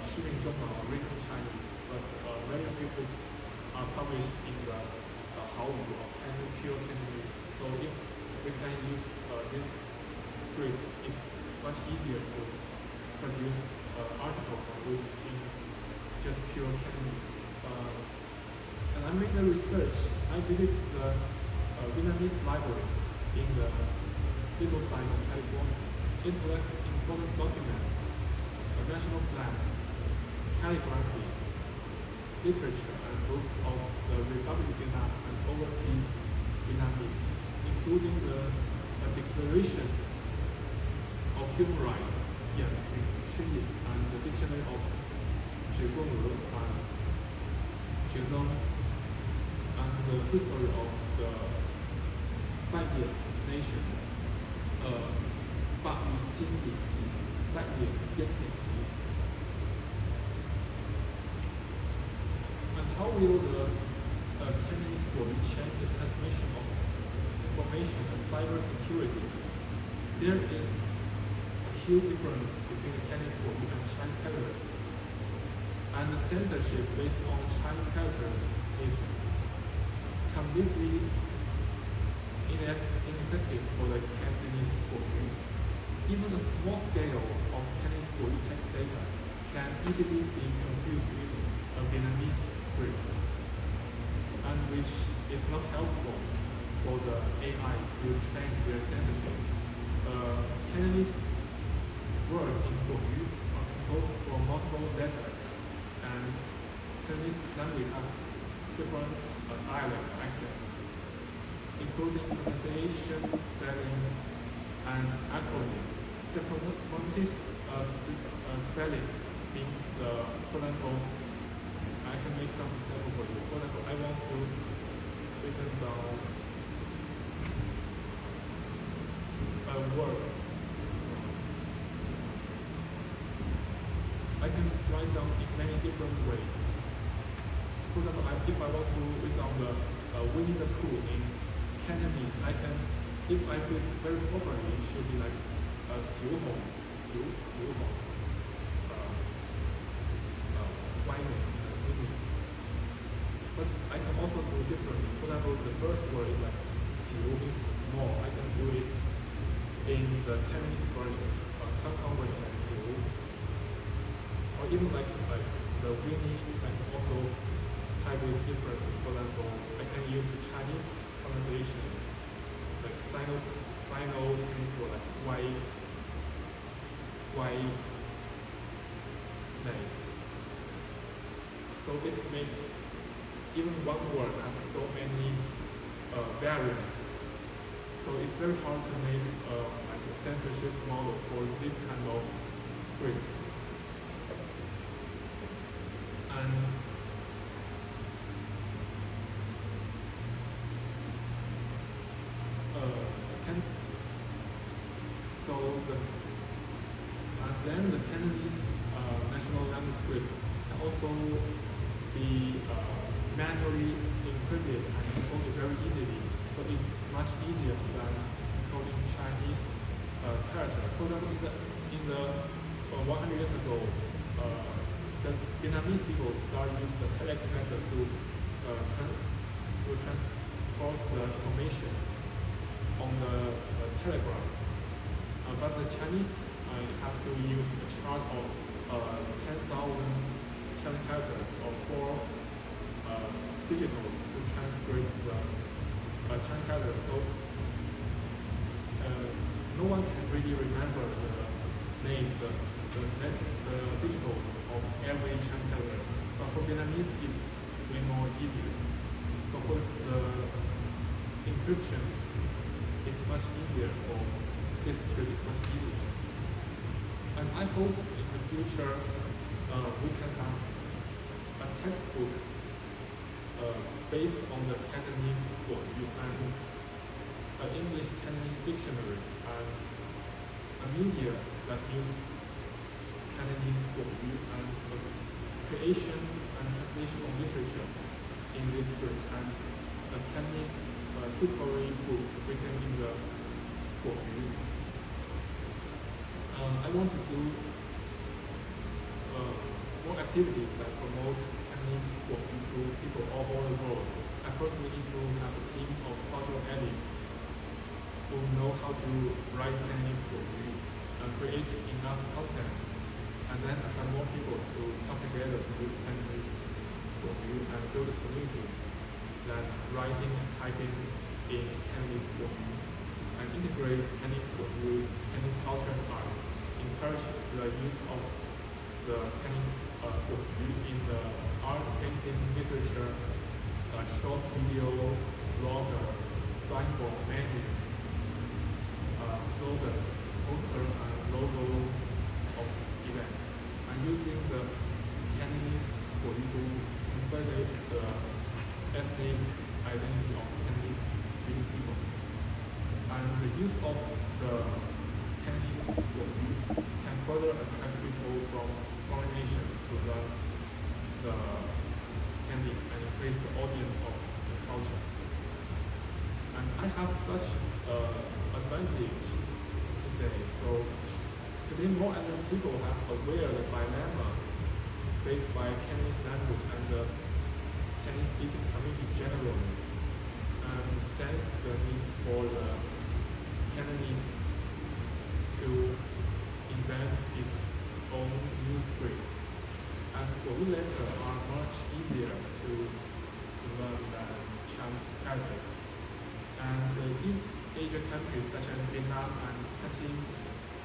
书面中文 or written Chinese, but very few books are published in the 口语 or pure Cantonese. So if we can use this script, it's much easier to produce articles or books in just pure Cantonese. And I made the research. I visited the Vietnamese library in the Little Simon, California. It was important documents, national flags, calligraphy, literature, and books of the Republic of Vietnam and overseas Vietnamese, including the Declaration of Human Rights, and the Dictionary of Zhigongru and Zhigong, and the history of the Việt nation, 百余先烈志, Việt. And how will the Cantonese Quóc change the transmission of information and cybersecurity? There is a huge difference between the Cantonese Quóc and Chinese characters, and the censorship based on Chinese characters is completely ineffective for the Cantonese Quóc. Even a small scale of Cantonese Quóc text data can easily be confused with a Vietnamese script. And we which is not helpful for the AI to train their censorship. Cantonese words in Quóc are composed from multiple letters, and Cantonese language have different dialects, accents, including pronunciation, spelling, and acronym. The pronunciation spelling means for example, I can make some example for you. For example, I want to written down a word. I can write down in many different ways. For example, if I want to write down the Winnie the Pooh in Cantonese, I can, if I do it very properly, it should be like 小红, 小红, white but I can also do differently. For example, the first word is like 小 is small. I can do it in the Cantonese version. Hong Kong version is like 小. Or even like the Winnie, I can also type it differently. For example, I can use the Chinese pronunciation, like Sino things for like Y name. So it makes even one word have so many variants. So it's very hard to make like a censorship model for this kind of script. And then the Cantonese national language script can also be manually encrypted and encoded very easily. So it's much easier than encoding Chinese characters. So that in the 100 years ago, the Vietnamese people started using the telex method to transport the information on the telegraph. But the Chinese have to use a chart of 10,000 Chinese characters or 4 digitals to transcript the Chinese characters. So no one can really remember the name, the digitals of every Chinese character. But for Vietnamese, it's way more easier. So for the encryption, it's much easier for this script is much easier. And I hope in the future we can have a textbook based on the Cantonese book and an English Cantonese dictionary and a media that use Cantonese book and the creation and translation of literature in this script and a Cantonese history book written in the book. I want to do more activities that promote Cantonese book to people all over the world. At first, we need to have a team of cultural editors who know how to write Cantonese book and create enough content, and then attract more people to come together to use Cantonese book and build a community that writing and typing in Cantonese book and integrate Cantonese book with Cantonese culture and art. Encourage the use of the Cantonese book in the art, painting, literature, short video, blogger, signboard, menu, slogan, poster, and logo of events. And using the Cantonese book to consolidate the ethnic identity of Cantonese speaking people. And the use of the Cantonese book can further attract people from foreign nations to learn the Cantonese and increase the audience of the culture. And I have such advantage today. So today more and more people have aware the dilemma faced by Cantonese language and the Cantonese speaking community generally, and sense the need for the Cantonese to invent its own new script. And Quóc letters are much easier to learn than characters. And the East Asia countries such as Vietnam and Cantonese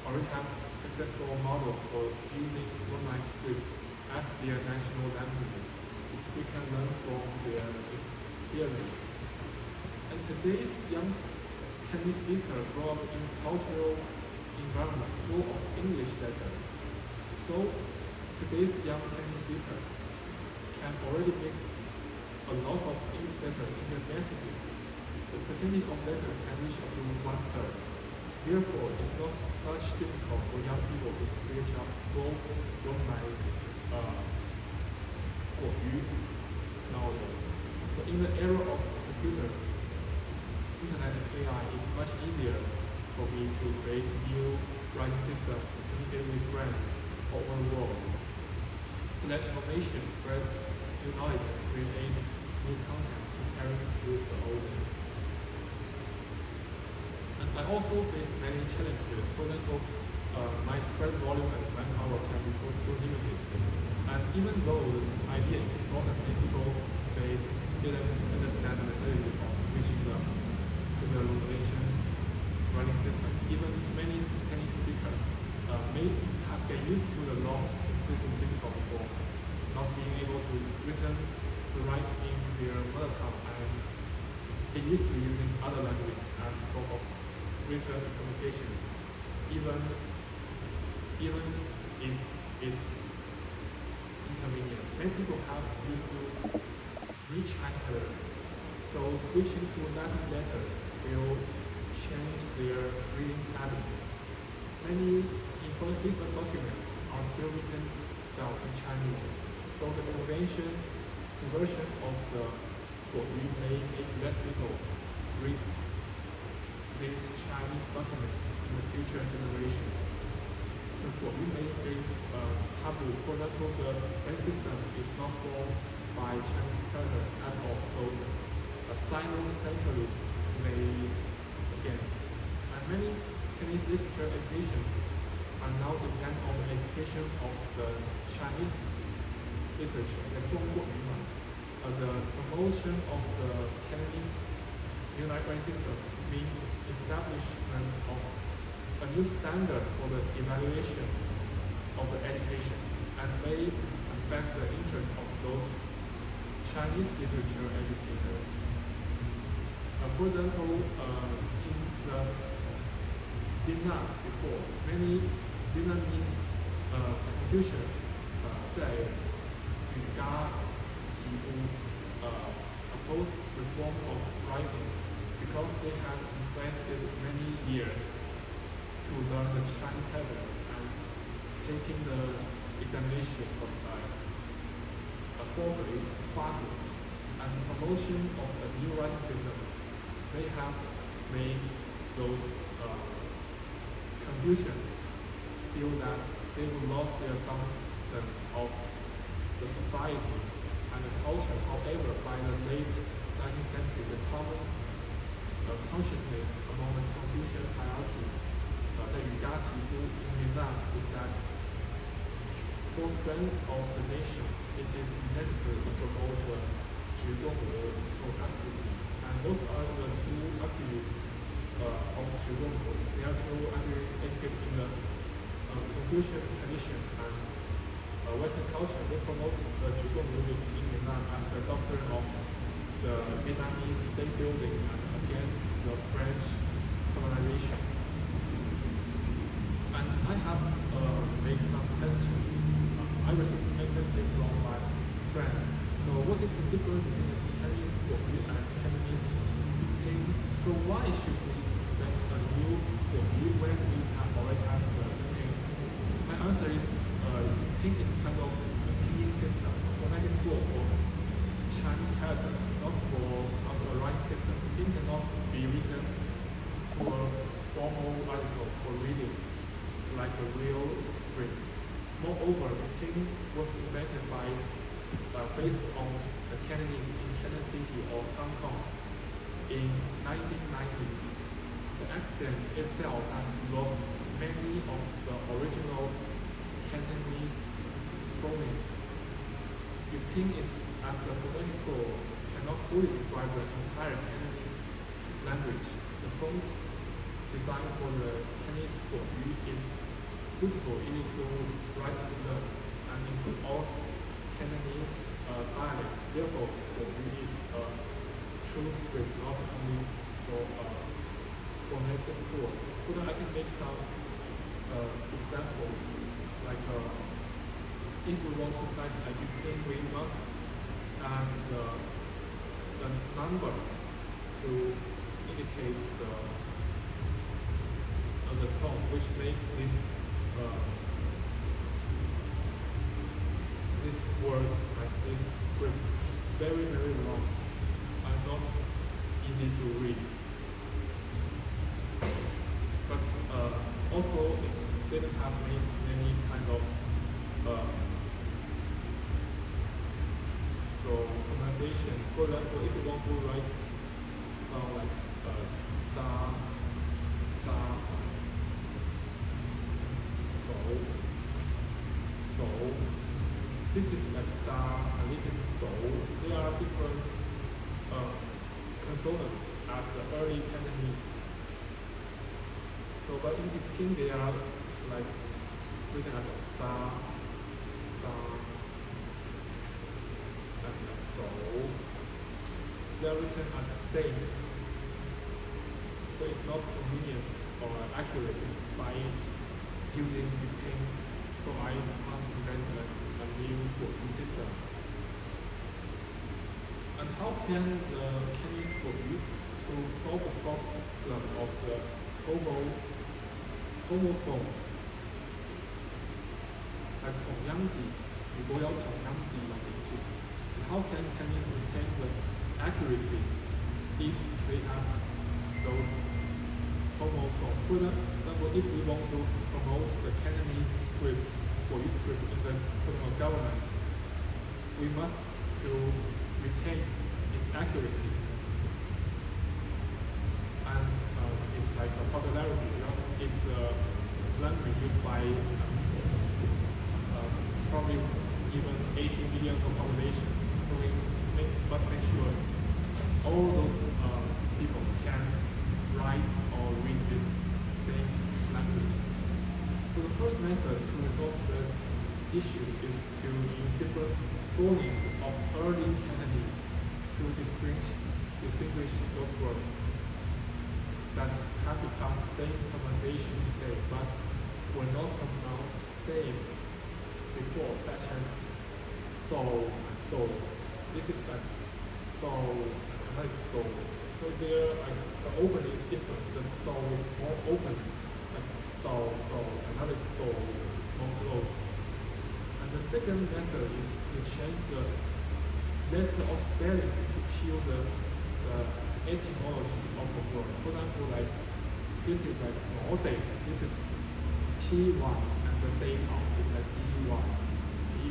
already have successful models for using Romanized script as their national languages. We can learn from their experience. And today's young Cantonese speaker grow up in cultural environment full of English letters. So today's young Cantonese speaker can already mix a lot of English letters in the messaging. The percentage of letters can reach up to 1/3. Therefore, it's not such difficult for young people to switch up full Romanized nowadays. So in the era of computer, internet and AI, it's much easier for me to create new writing system, communicate with friends all over the world, to let information spread new knowledge and create new content comparing with the old days. And I also face many challenges. For example, my spread volume and manpower can be too limited. And even though the idea is important, many people didn't understand the necessity of switching to the regulation running system. Even many Cantonese speakers may have get used to the long existing difficult before, not being able to write in their mother tongue and get used to using other languages as a form of written communication, even if it's inconvenient. Many people have used to read Chinese letters, so switching to Latin letters will change their reading habits. Many important pieces of documents are still written down in Chinese, so the conversion of the Quóc may make less people read these Chinese documents in the future generations. The Quóc may face troubles. For example, the writing system is not formed by Chinese characters at all, so Sino-centralists may against. And many Cantonese literature education are now depend on the education of the Chinese literature, the 中国语嘛. The promotion of the Cantonese new writing system means establishment of a new standard for the evaluation of the education and may affect the interest of those Chinese literature educators. For example, in the Vietnam before, many Vietnamese Confucians 在语家习夫 opposed reform of writing because they had invested many years to learn the Chinese characters and taking the examination of formally, Quóc, and promotion of the new writing system. They have made those Confucian feel that they will lose their confidence of the society and the culture. However, by the late 19th century, the common consciousness among the Confucian hierarchy, the Yuga Sifu in Vietnam, is that for strength of the nation, it is necessary to promote the 直动的 activity. And those are the two activists of 直动. They are two activists educated in the Confucian tradition and Western culture. They promote the 直动 movement in Vietnam as a doctrine of the Vietnamese state building and against the French colonization. And I have made some questions. I received some questions from my friends. So what is the difference between the Cantonese Quóc and Cantonese Ping? So why should we invent a new Quóc when we already have the Ping? My answer is Ping is kind of a pinyin system for writing tool for Chinese characters, not a writing system. Ping cannot be written to a formal article for reading like a real script. Moreover, the Ping was invented based on the Cantonese in Canton City or Hong Kong in 1990s. The accent itself has lost many of the original Cantonese phonemes. The Ping is as a phonetic tool cannot fully describe the entire Cantonese language. The font design for the Cantonese Quóc is beautiful, easy to write and learn, and include all Cantonese dialects. Therefore, Quóc is a true script, not only for phonetic tool. So then I can make some examples, like if we want to type everything, we must add the number to indicate the tone, which make this this word, like this script, very long and not easy to read. But also it didn't have many kind of pronunciation. For example, if you want to write like za, zhou, this is like za and this is zhou. They are different consonants at the early Cantonese. So, but in between they are like written as za, and zhou. They are written as same. So it's not convenient or accurate by using between. So I must invent a new Quóc system. And how can the Cantonese Quóc to solve the problem of the homophones? Like 同音字，如果有同音字入面住 how can Cantonese retain the accuracy if they have those homophones? For example, if we want to promote the Cantonese script, Quóc script in the federal government, we must to retain its accuracy. And it's like a popularity because it's a language used by probably even 80 million of population. So we must make sure all those people can write or read this same language. So the first method to resolve the issue is to use different phonemes of early Cantonese to distinguish those words that have become same pronunciation today, but were not pronounced same before, such as do and do. This is like do and that is do. So there, like the opening is different. The do is more open, like do, and that is do is more closed. And the second method is to change the letter of spelling to kill the etymology of the word. For example, like this is like no day, this is ty, and the data is like dy,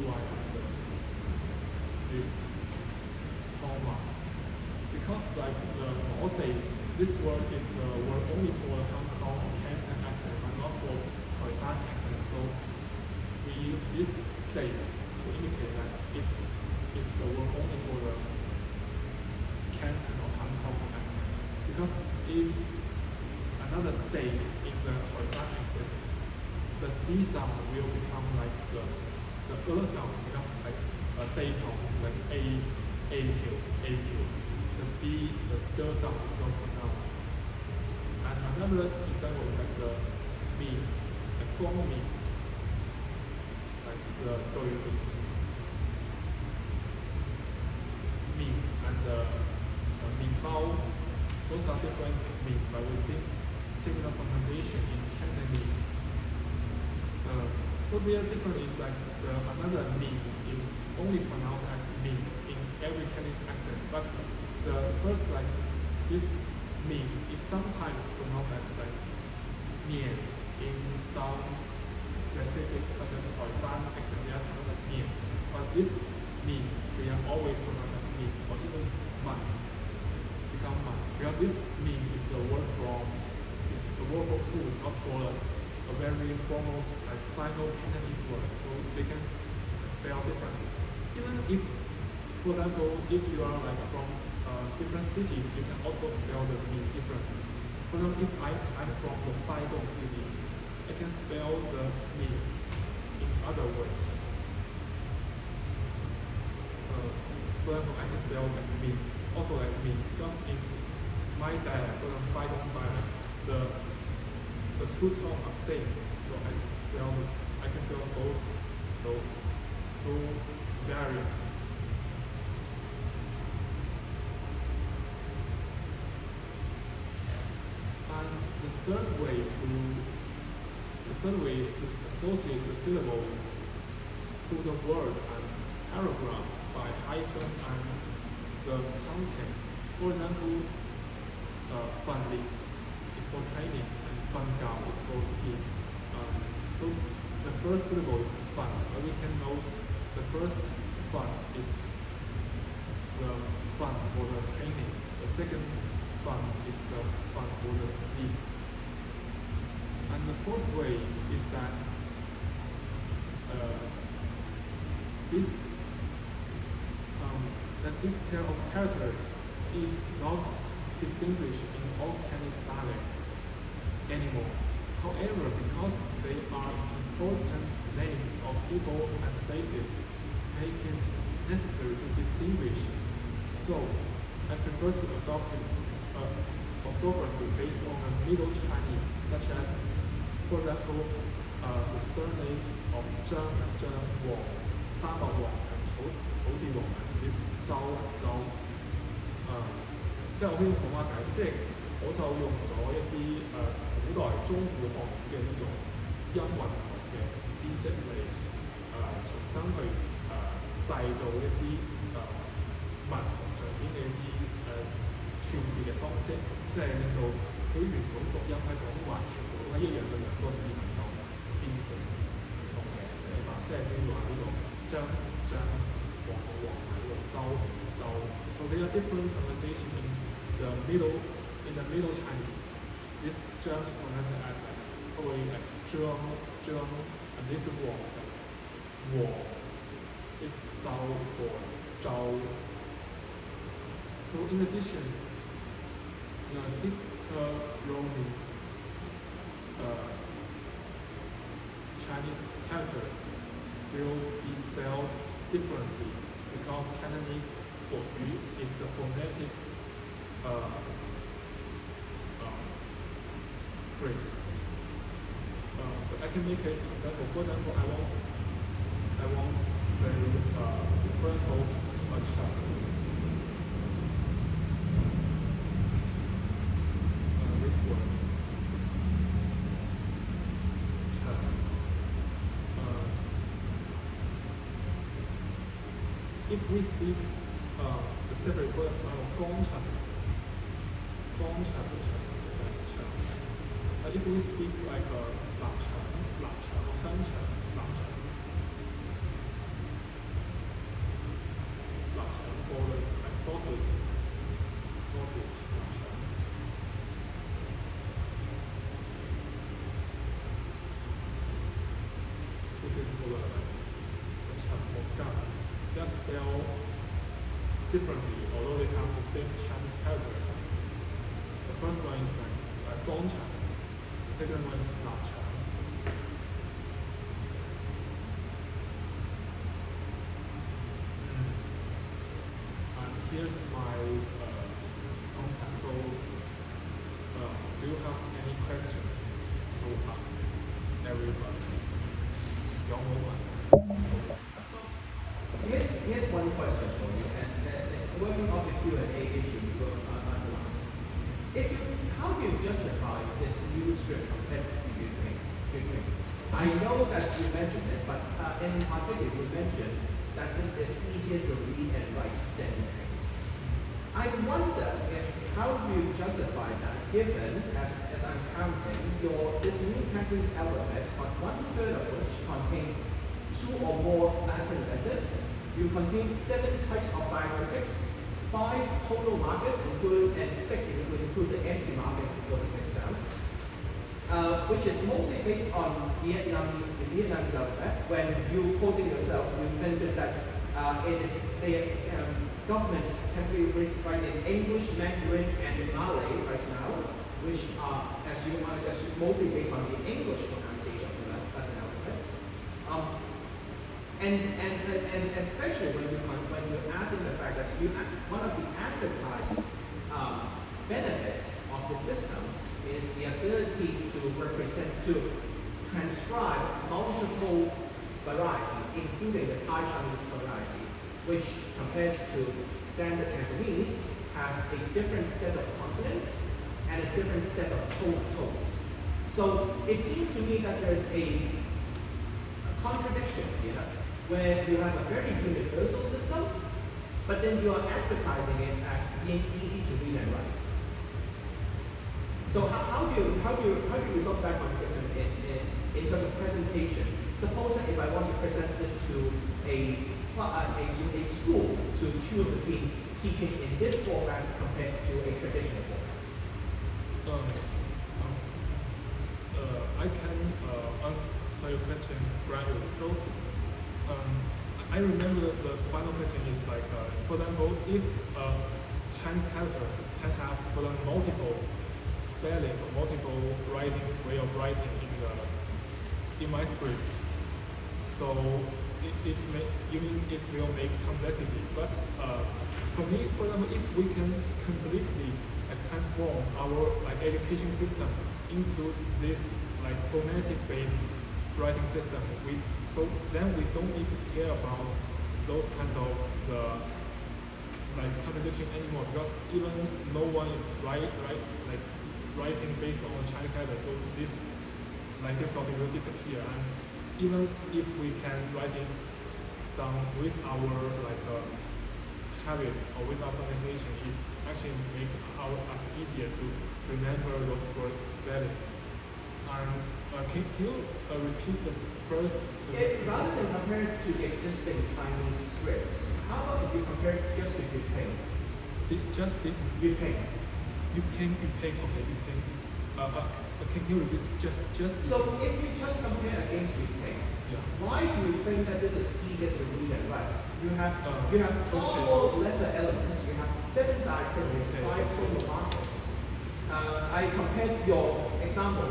and this comma. Because like the no day, this word is a word only for Hong Kong or Canton accent, but not for Khoisan accent. So we use this day to indicate that it is a word only for the Canton or Hong Kong accent. Because if another day in the Khoisan accent, the D sound will become like the sound becomes like a day tone, like AQ. The D sound is not pronounced. And another example is like the me, like phone me, like the me and the bao. Those are different me, but we see similar pronunciation in Cantonese. So their difference is like another me is only pronounced as me in every Cantonese accent, but the first like this me is sometimes pronounced as like mian in some specific, such as Khoisan accent, they are pronounced as mian. But this me, they are always pronounced as me, or even man, become man. Because this me is a word for food, not for a very formal like Sino-Cantonese word, so they can spell differently. Even if, for example, if you are like from different cities, you can also spell the mi differently. For example, if I'm from the Saigon city, I can spell the mi in other way. For example, I can spell like me, also like me, because in my dialect, for example, Saigon dialect, the two tones are same, so I can spell both those two variants. And the third way is to associate the syllable to the word and paragraph by hyphen and the context. For example, funding is for training and fundgao is for sleep. So the first syllable is fun, but we can know the first fun is the fun for the training. The second fun is the fun for the sleep. And the fourth way is that this pair of characters is not distinguished in all Chinese dialects anymore. However, because they are important names of people and places, make it necessary to distinguish. So, I prefer to adopt orthography based on a Middle Chinese, such as, for example, the surname of Zheng and Zheng Wang, Saba Wang and Chou Ji Wang, and this Zhao and Zhao. 即係我可以用普通話解釋，即係我就用咗一啲古代中古學嘅呢種音韻學嘅知識嚟重新去製造一啲文學上邊嘅一啲串字嘅方式，即係令到佢原本讀音喺廣東話全部都係一樣嘅兩個字能夠變成唔同嘅寫法，即係譬如話呢個張黃係呢個周。So there are different pronunciation in the middle Chinese. This zheng is pronounced as like probably like zheng, and this wang is like wang. This zhao is for zhao. So in addition, Roman Chinese characters will be spelled differently because Cantonese is a phonetic script. But I can make an example. For example, I won't say, for example, a child. This word. Child. If we speak the separate word, 工程 is like 城. If we speak like 臘腸 or 香腸 臘腸 for like sausage 臘腸. This is for the 腸 for guts. They are spelled differently, although they have the same Chinese characters. The first one is like 工廠, the second one is 臘腸. And here's my contact. So, do you have any questions to ask everybody? Here's one question for you, and it's working on the Q&A issue we were about to ask. How do you justify this new script compared to Ukraine? I know that you mentioned it, but in particular you mentioned that this is easier to read and write than Ukraine. I wonder how do you justify that, given, as I'm counting, this new Cantonese alphabet, but 1/3 of which contains 2 or more Latin letters. You contain 7 types of diacritics, 5 total markers, and 6 if you include the empty marker for the 6th sound, which is mostly based on the Vietnamese alphabet. When you quoting yourself, you mentioned that governments typically write in English, Mandarin, and Malay right now, which are, as you mostly based on the English pronunciation of the Latin alphabet. And especially when you add in the fact that one of the advertised benefits of the system is the ability to transcribe multiple varieties, including the Thai Chinese variety, which compared to standard Cantonese has a different set of consonants and a different set of tones. So it seems to me that there's a contradiction here, where you have a very universal system, but then you are advertising it as being easy to read and write. So how do you resolve that contradiction in terms of presentation? Suppose that if I want to present this to a school to choose between teaching in this format compared to a traditional format. I can answer your question gradually. So I remember the final question is like, for example, if Chinese character can have multiple spelling or multiple way of writing in my script, so it will make complexity. But for me, for example, if we can completely transform our education system into this phonetic-based writing system, so then we don't need to care about those kind of contradiction anymore, because even no one is writing based on a Chinese character, so this difficulty will disappear. And even if we can write it down with our habit or with our pronunciation, is actually make us easier to remember those words spelling. And can you repeat the first? Rather than compare it to the existing Chinese scripts, how about if you compare it just to Yupeng? Just the Yupeng. Yupeng. Okay, Yupeng. Can you repeat just? So if you just compare against Yupeng, yeah. Why do you think that this is easier to read and write? You have 4 letter elements. You have 7 diacritics, 5 total markers. I compared your example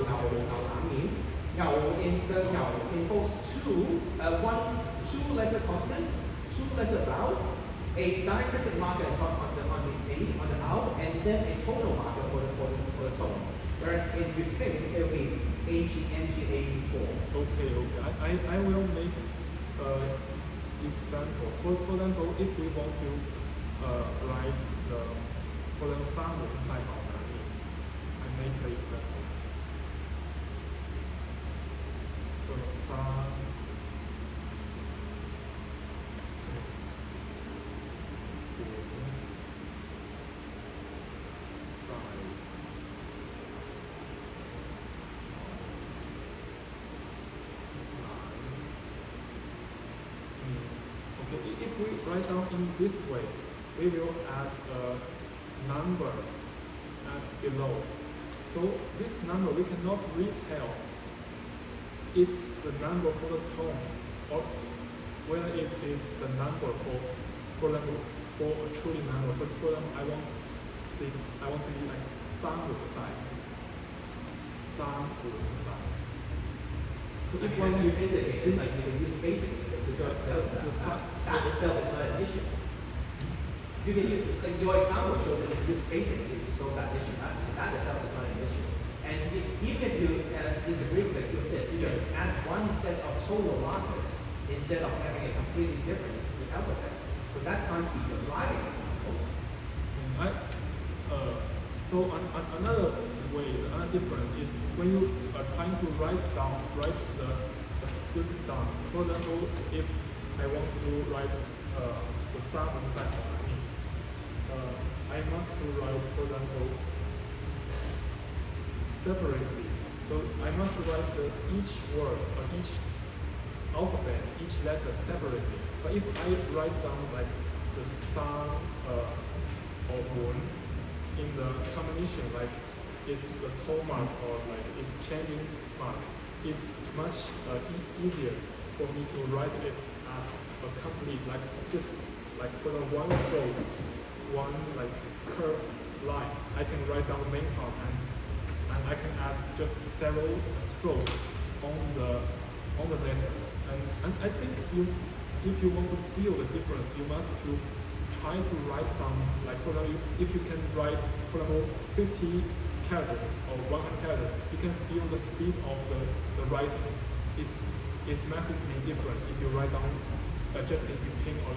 involves 2 letter consonants, 2 letter vowel, a diacritic marker on the vowel, and then a tonal marker for the tone. Whereas in Yupeng, it will be AG4. Okay. I will make example. For example, if we want to write the sound inside of I make an example. So the sound. If we write down in this way, we will add a number at below. So this number we cannot retell it's the number for the tone, or whether it is the number for a truly number. For example, I want to be like sound side. So if one you indicate, you can use spacing to go that itself is not an issue. You can use, your example shows that you use spacing to solve that issue. That itself is not an issue. And even if you disagree with this, you can add one set of tonal markers instead of having a completely different alphabet. So that can't be your driving example. Another difference is when you are trying to write the script down. For example, if I want to write the sound inside of me, I must write, for example, separately. So I must write each word or each alphabet, each letter separately. But if I write down like the sound or moon in the combination, like it's the tone mark or like it's changing mark, it's much easier for me to write it as a complete, like just like for the one stroke, one like curved line, I can write down the main part and I can add just several strokes on the letter. And I think if you want to feel the difference, you must to try to write some, like for example, if you can write, for example, 50 characters or 100 characters, you can feel the speed of the writing. It's massively different if you write down just in pink or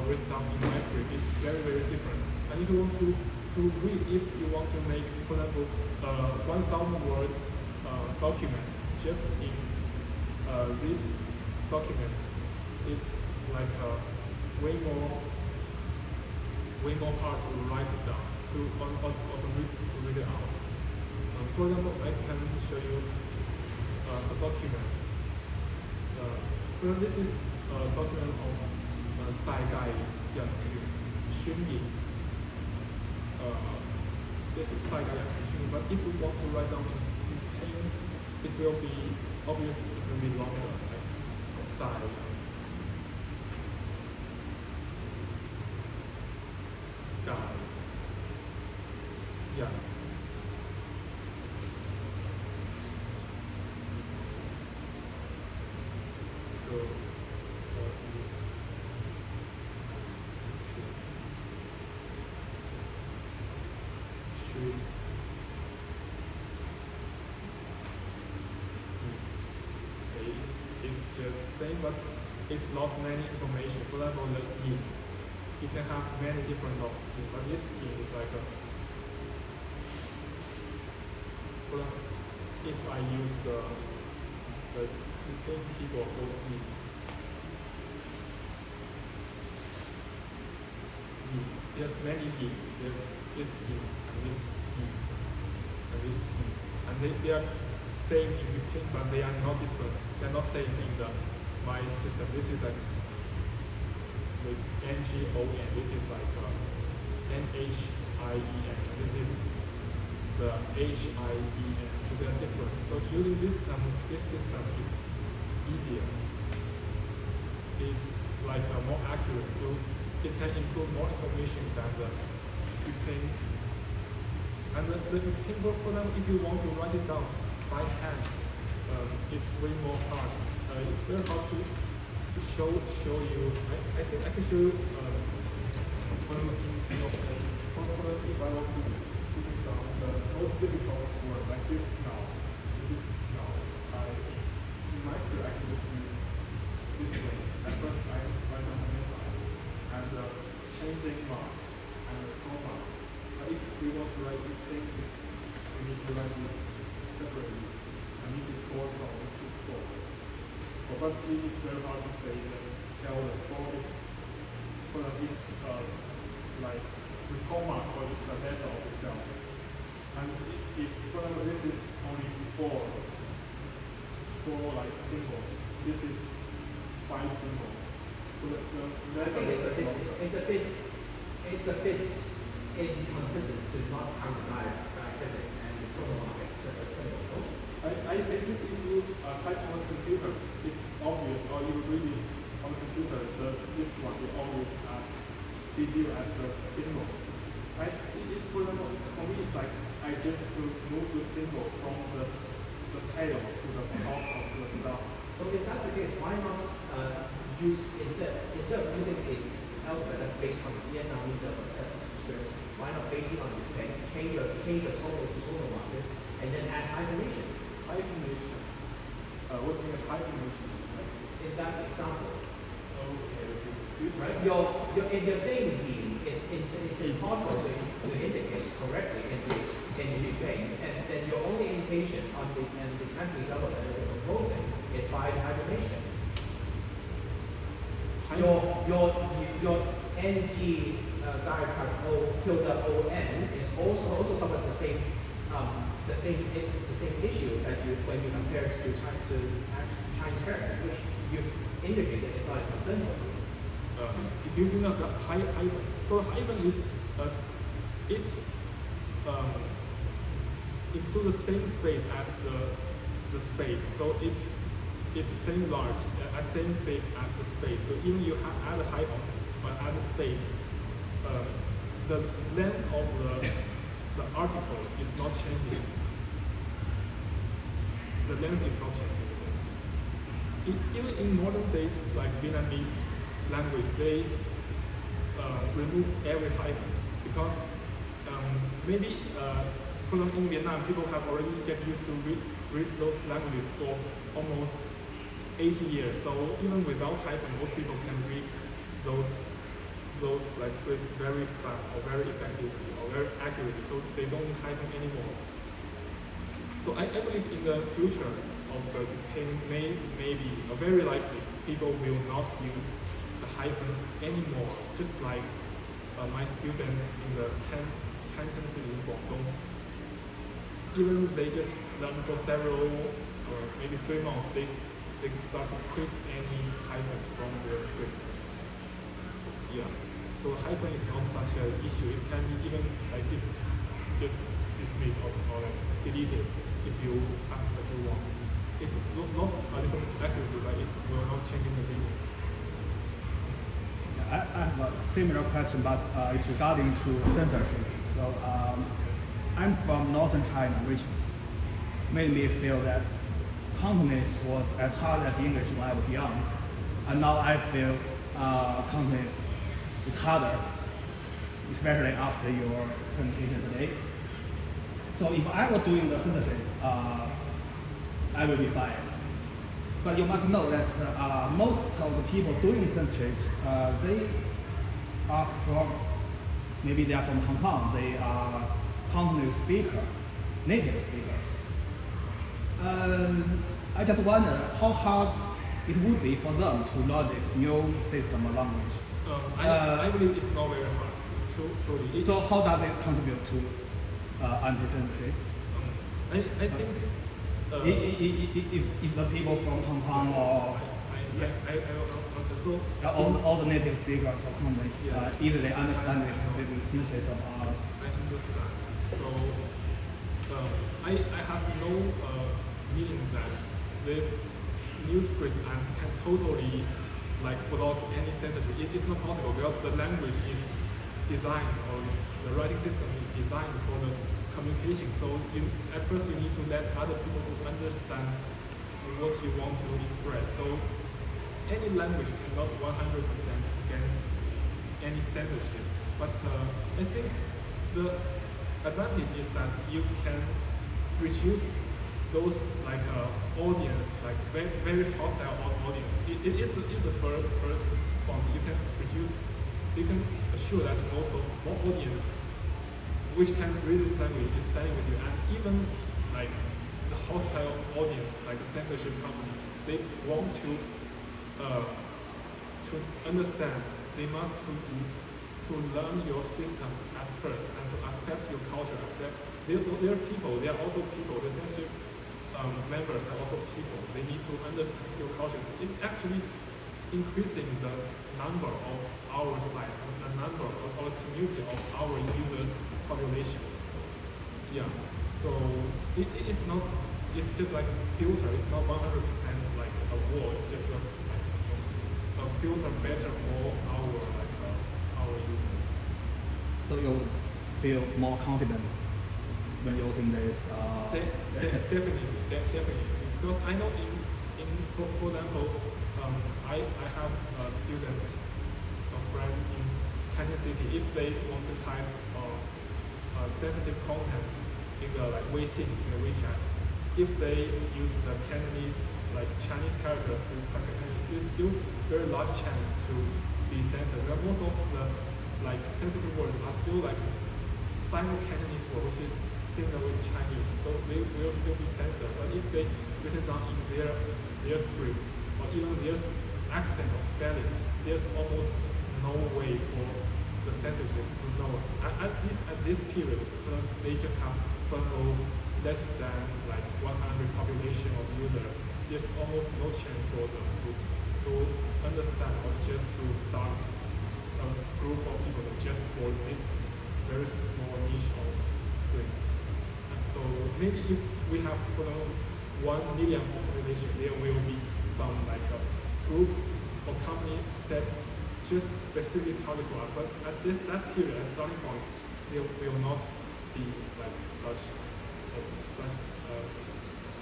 write down in my script. It's very, very different. And if you want to read, if you want to make, for example, 1,000 words document just in this document, it's like way more hard to write it down, or to read it out. For example, I can show you a document. This is a document of 世界人權宣言. This is 世界人權宣言, but if we want to write down in pen, it will be obvious. It will be longer. Like 世界人 It's just same, but it lost many information. For example, the yin, you can have many different of yin, but this yin is like a. For example, if I use the keyboard for yin, there's many yin. There's this yin and this yin and this yin, and they are same in between, but they are not different. They're not same in my system. This is like with NGON. This is like NHIEN. This is the HIEN. So they are different. So using this system is easier. It's like more accurate. It can include more information than the between. And the between work for them, if you want to write it down by hand, it's way more hard. It's very hard to show you. I think I can show you one of this. If I want to put it down, the most difficult word like this now. This is now. In my script, I can just use this way. At first, I write down the main line and the changing mark and the comma. But if we want to write big things, we need to write this separately. And this is 4 tones, this is 4. For but it's very hard to say that tell the 4 is it's like the comma or it's a letter of itself. And it's this is only 4 like symbols. This is 5 symbols. So the I think it's a bit inconsistent to not count the diacritics and the total mark as a separate symbol. I think if you type on the computer, it's obvious, or you read it on the computer, this one will always be viewed as the symbol. For me, it's like I just to move the symbol from the tail to the top of the down. So if that's the case, why not use instead of using an alphabet that's based on the Vietnamese alphabet, why not base it on the change your total to total markers and then add hyphenation? Hyphenation. What's the hyphenation? In that example. Okay. Right? If you're saying yin, it's impossible to indicate correctly in the thing, and then your only indication on the Cantonese alphabet that you're proposing is by hyphenation. Your NG diatribe O tilde ON is also suffers the same issue that when you compare it to Chinese characters, which you've indicated is not a concern for you. If you think of the hyphen, so hyphen is it includes the same space as the space, so it's the same large, same big as the space. So even you add a hyphen, or other states, the length of the article is not changing. The length is not changing. Even in modern days, like Vietnamese language, they remove every hyphen because maybe for example, in Vietnam, people have already get used to read those languages for almost 80 years. So even without hyphen, most people can read those like scripts very fast or very effectively or very accurately. So they don't need hyphen anymore. So I believe in the future of the maybe or very likely people will not use the hyphen anymore. Just like my student in the Cantonese in Guangdong, even they just learn for several maybe 3 months, they start to quit any hyphen from their script. Yeah. So hyphen is not such an issue. It can be even like this, just dismissed or like deleted if you act as you want. It lost a little accuracy, but it will not change in the meaning. I have a similar question, but it's regarding to censorship. So I'm from northern China, which made me feel that Cantonese was as hard as English when I was young, and now I feel Cantonese is harder, especially after your presentation today. So if I were doing the censorship, I will be fired. But you must know that most of the people doing censorship, they are from, maybe they are from Hong Kong, they are Cantonese speaker, native speakers. I just wonder how hard it would be for them to learn this new system of language. I believe it's not very hard, truly. So how does it contribute to anti-censorship? I think if the people from Hong Kong or I will answer. So all the native speakers of Cantonese either they understand this new system or I understand. So I have no meaning that this new script can totally like block any censorship. It is not possible because the language is designed or the writing system is designed for the communication. So at first you need to let other people to understand what you want to express. So any language cannot 100% against any censorship. But I think the advantage is that you can reduce those like audience, like very hostile audience. It is a first point. You can assure that also more audience which can read this language is studying with you, and even like the hostile audience, like the censorship company, they want to understand. They must to learn your system at first and to accept your culture. They're people. They are also people. The censorship members are also people. They need to understand your culture. It actually increasing the number of our site, the number of our community of our users population. Yeah. So it's not. It's just like a filter. It's not 100% like a wall. It's just a filter better for our users. so you feel more confident when using this. Definitely. Because I know for example, I have students, friends in Canton City. If they want to type sensitive content in the like Weixin, in the WeChat, if they use the Cantonese like Chinese characters to type Cantonese, there's still very large chance to be censored. But most of the like sensitive words are still like Sino-Cantonese word, which is similar with Chinese, so they will still be censored. But if they written down in their script or even their accent or spelling, there's almost no way for the censorship to know. At least at this period, they just have less than like 100 population of users. There's almost no chance for them to understand or just to start a group of people just for this very small niche of script. And so maybe if we have 1 million population, there will be some like a group or company set just specifically target for us. But at that period, at starting point, there will not be like such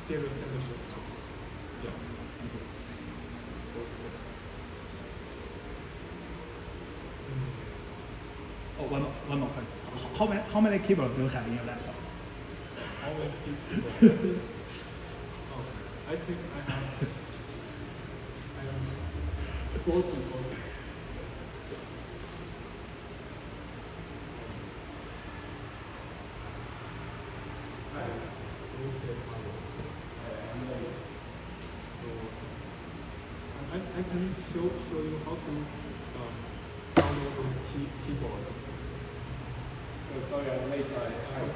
serious censorship. Yeah. Oh, one more question. How many keyboards do you have in your laptop? How many people? Oh, I think I have 40. I can show you how to download those keyboards. So sorry, I'm late. I'm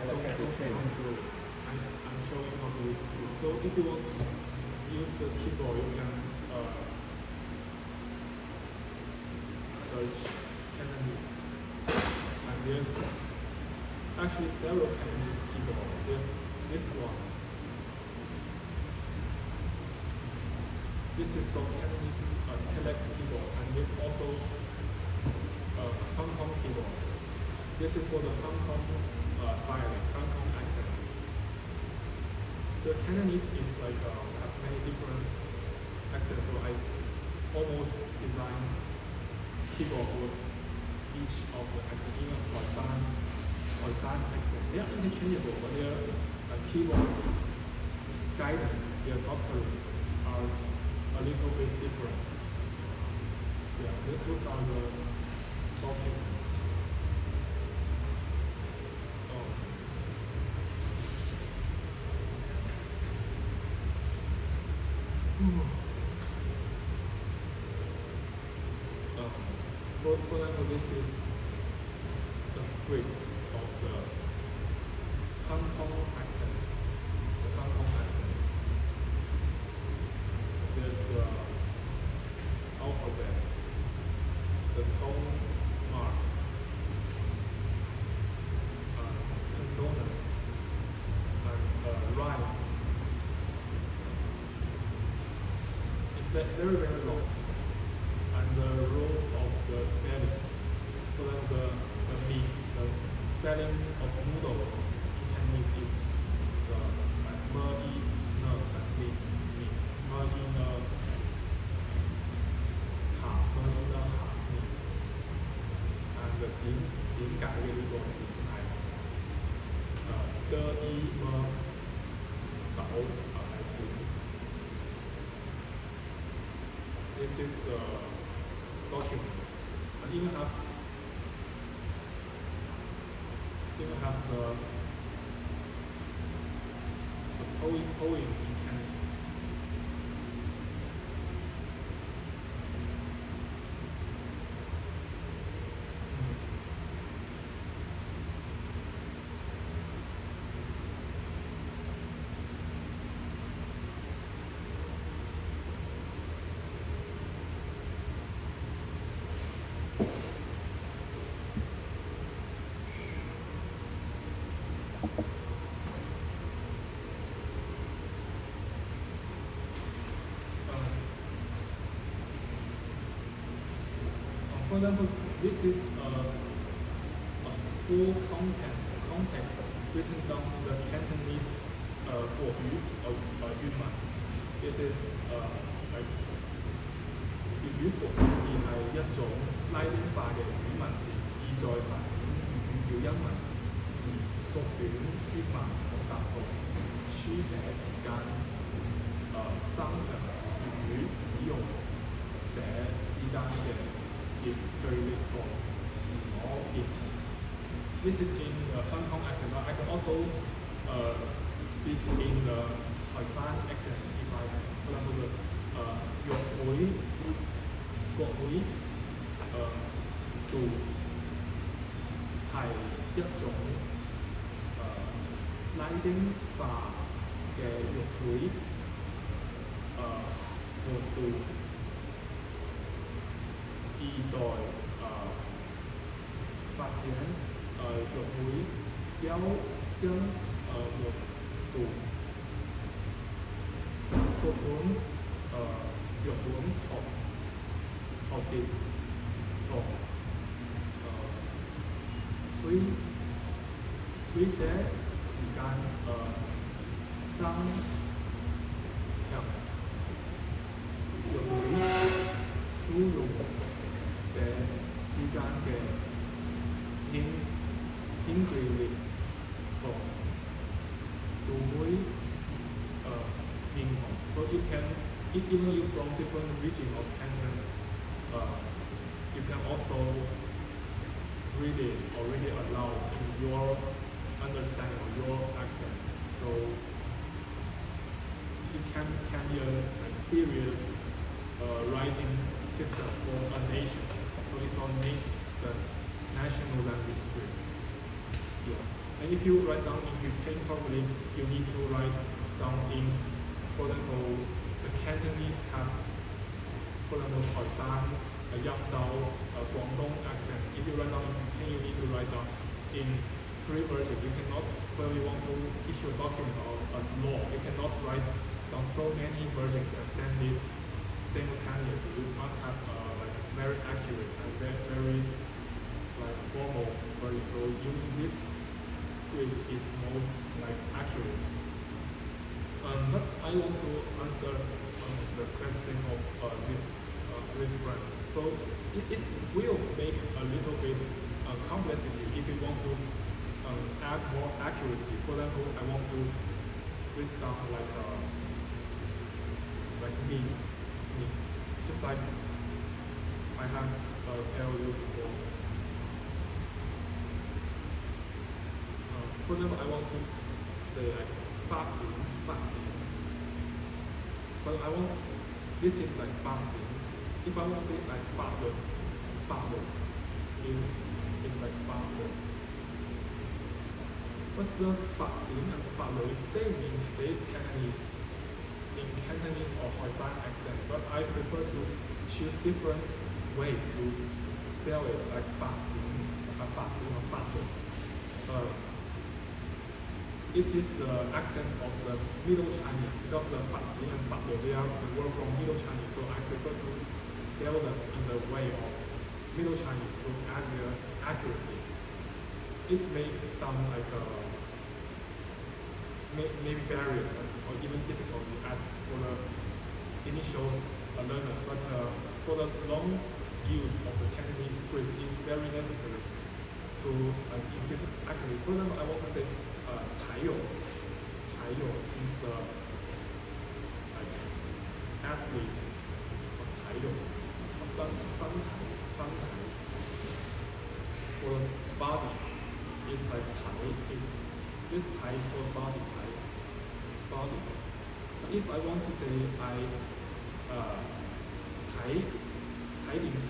showing how to use keyboard. So if you want to use the keyboard, you can search Cantonese. And there's actually several Cantonese keyboards. There's this one. This is called Cantonese telex keyboard, and there's also Hong Kong keyboard. This is for the Hong Kong dialect, Hong Kong accent. The Cantonese is like have many different accents, so I almost designed keyboard for each of the accents. Even Khoisan accent, they are interchangeable, but their keyboard guidance, their doctrine are a little bit different. Yeah, those are the documents. For example, this is a script of the Hong Kong accent. The Hong Kong accent. There's the alphabet, the tone mark, consonant, and rhyme. It's very, very long. And the rules of the spelling. For example, the spelling of noodle in Cantonese is the me, ne, mi, me, ne, ha, mi. And the din改嘅呢個點係的一麼豆係點。This is the documents. And even have the poem in Cantonese. For example, this is a full context written down the Cantonese 國語 or 粵文. This is like 粵語國語字係一種拉丁化嘅語文字，意在發展粵語表音文字，縮短粵文學習同書寫時間，增強粵語使用者之間嘅凝聚力同自我認同。This is in the Hong Kong accent, but I can also speak in the Khoisan accent if I can. For example, 國會度係一種拉丁化嘅粵會活動，意代發展粵會優音活動，縮短粵文學習。水寫時間當場用於輸入這之間嘅ingredient 都會認同。So you can, even you from different region of Canton, you can also read it or read it aloud in your understanding or your accent. So it can be a like, serious writing system for a nation. So it's not the national language script. Yeah. And if you write down in Ukraine, probably you need to write down in, for example, the Cantonese have, for example, Khoisan, Yamzhou, Guangdong accent. If you write down in Ukraine, you need to write down in 3 versions. You cannot, when you want to issue a document or a law, you cannot write down so many versions and send it simultaneously. You must have like very accurate and very like formal version. So using this script is most like accurate. But I want to answer the question of this friend. So it will make a little bit complexity if you want to add more accuracy. For example, I want to write down like me, just like I have told you before. For example, I want to say like Phát, but I want, this is like Phát. If I want to say like father, it's like father. But the Phát and father is same in today's Cantonese, in Cantonese or Khoisan accent, but I prefer to choose different way to spell it, like Phát or father. It is the accent of the Middle Chinese, because the Phát and father, they are the word from Middle Chinese, so I prefer to spell them in the way of Middle Chinese to add their accuracy. It makes some like maybe barriers or even difficulty for the initial learners, but for the long use of the Cantonese script, it's very necessary to increase accuracy. For example, I want to say 台友 is like athlete or 台友or 三台 for body is like 台 is this 台 is for body. But if I want to say 台顶洗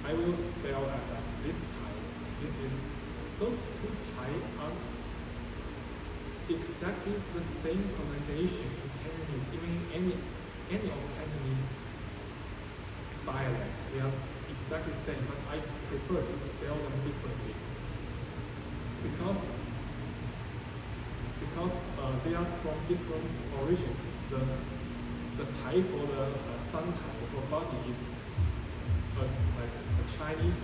I will spell as this Thai. This is, those two Thai are exactly the same pronunciation in Cantonese, even in any of Cantonese dialect. They are exactly the same, but I prefer to spell them differently because they are from different origin. The Thai for the sun Thai for body is like a Chinese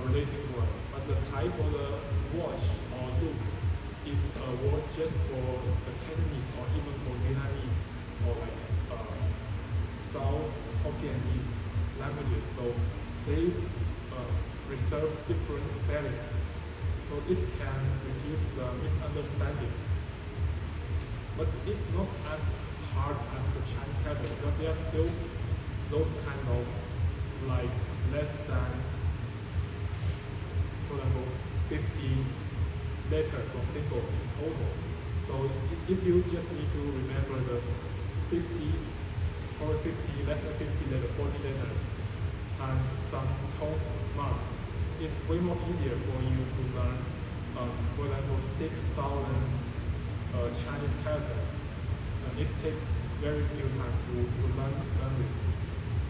related word, but the Thai for the watch or look is a word just for the Cantonese or even for Vietnamese or like South Hokkien-ese languages. So they reserve different spellings, so it can reduce the misunderstanding. But it's not as hard as the Chinese character, because there are still those kind of like less than, for example, 50 letters or symbols in total. So if you just need to remember the 50 or 50, less than 50 letters, 40 letters, and some tone marks, it's way more easier for you to learn, for example, 6,000 Chinese characters. It takes very few time to learn this.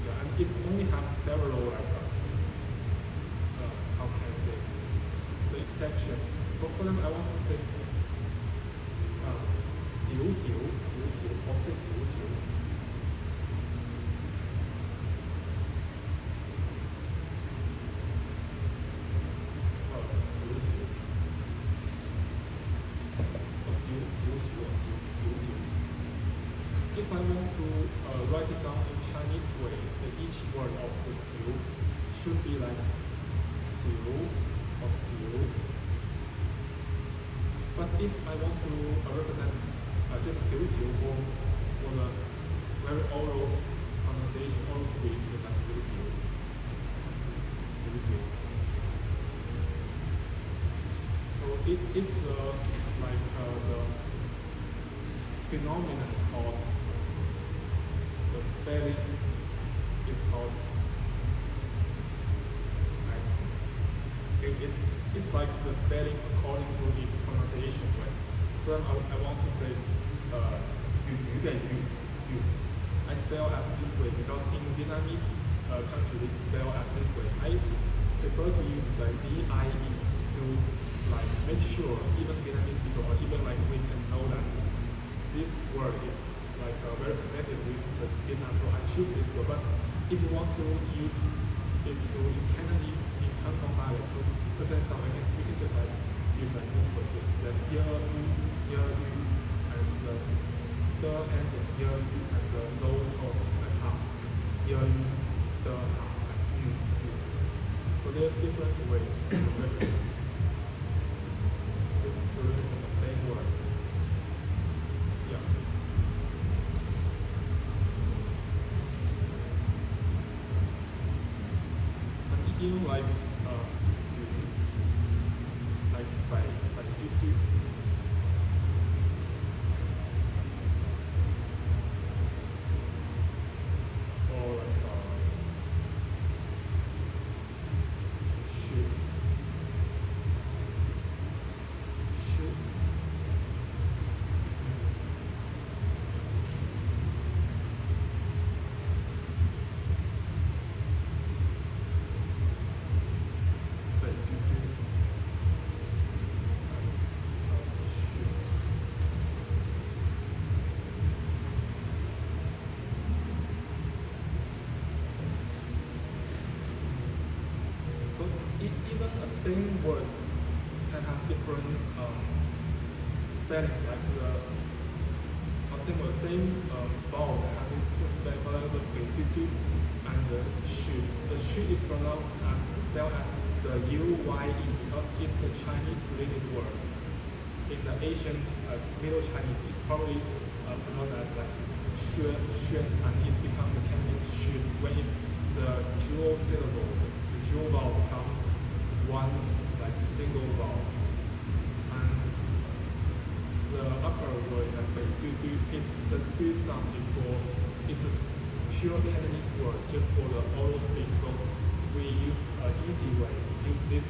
Yeah, and it only have several like how can I say, the exceptions. For them, I want to say 或是少少。If I want to write it down in Chinese way, then each word of the 少 should be like 少 or 少. But if I want to represent just 少少 for the very oral pronunciation, oral speech, just like 少少. 少少. So it's like the phenomenon called the spelling is called it's like the spelling according to its pronunciation way. So I want to say 语的语 I spell as this way because in Vietnamese country we spell as this way. I prefer to use the VIE to like make sure even Vietnamese people or even like we can know that this word is like very connected with the Vietnam, so I choose this word. But if you want to use it to in Cantonese, in Canton dialect to represent something, we can just like use like this word here. Then here, and the and the here and the low tone is like ha. Here, the ha, and So there's different ways to represent the same word. Yeah. And even like phải do. Or like should. Even a same word can have different spelling, like same vowel can have different spelling. For example, the and the shu. The shu is pronounced as spelled as the UYE because it's the Chinese related word. In the ancient Middle Chinese, it's probably pronounced as like xuan, and it becomes the Cantonese shu when the dual syllable, the dual vowel become one like single vowel. And the upper word is like do. It's the do sound is for it's a pure Cantonese word just for the oral speak. So we use an easy way. Use this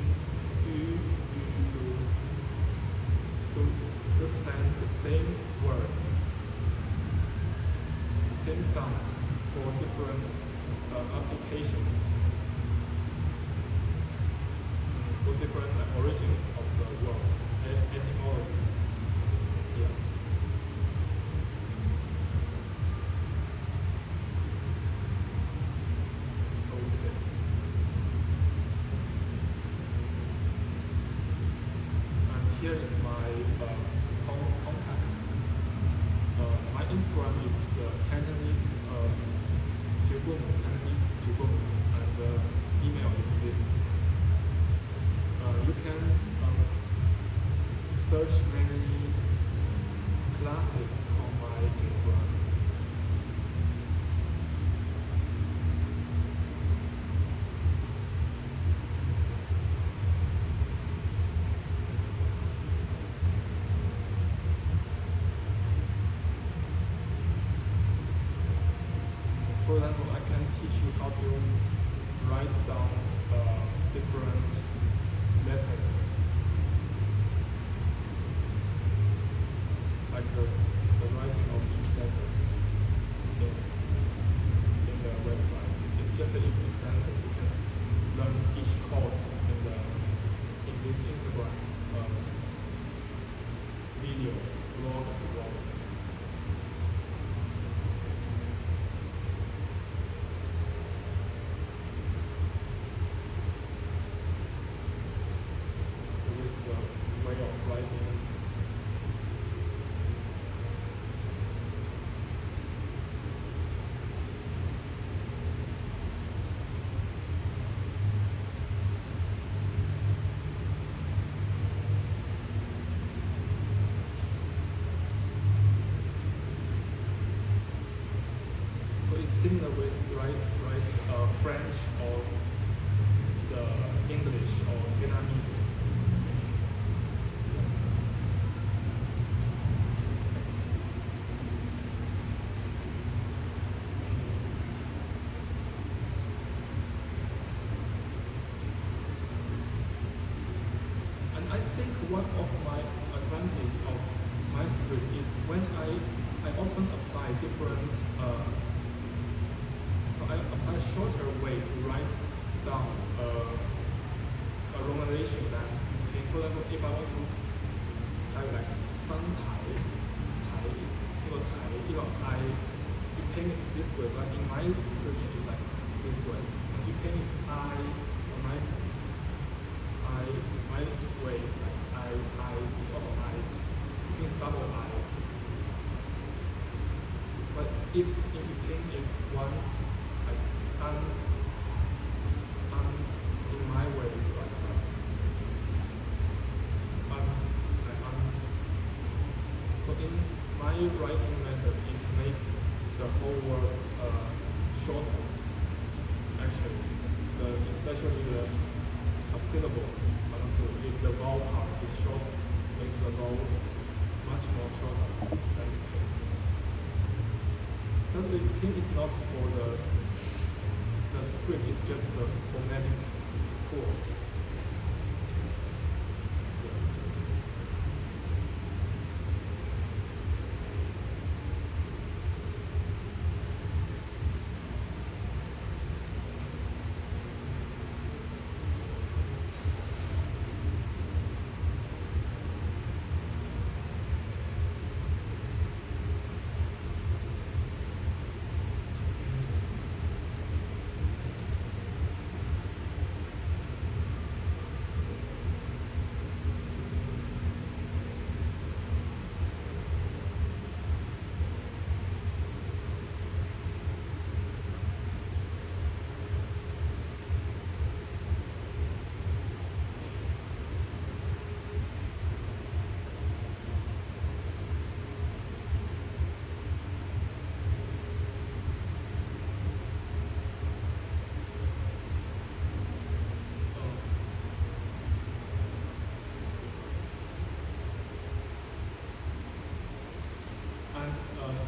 do to represent the same word, the same sound for different applications. For different origins of the word, etymology. Yeah. Okay. And here is my contact. My Instagram is Cantonese Cantonese and the email is this. You can search many classes on my Instagram. For example, I can teach you how to write down different letters, like the writing of each letters in the website. It's just an example. You can learn each course in this Instagram video blog. it's similar with French or the English or Vietnamese. And I think one of my advantage of my script is when I often apply different so I apply a shorter way to write down a romanization than okay, for example, if I want to have like Sun Thai, I you paint it this way, but in my description it's like this way. And you paint is I, my way is like I is also I. It means double I. But if in between is one, like in my way is like it's like So in my writing method, it makes the whole word shorter. Actually, especially the syllable, if the vowel part is short, make the vowel much more shorter than the pin. But the pin is not for the script, it's just a phonetics tool.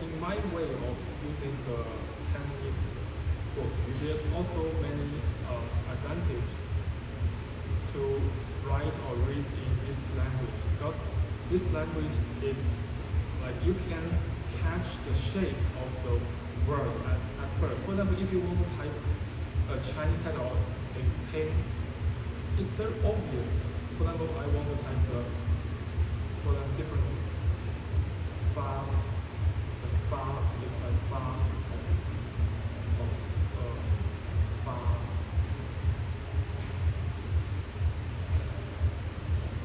In my way of using the Cantonese book, there's also many advantage to write or read in this language, because this language is like you can catch the shape of the word at first. For example, if you want to type a Chinese title in pen, it's very obvious. For example, I want to type for the different fa. Fa is like fa of fa.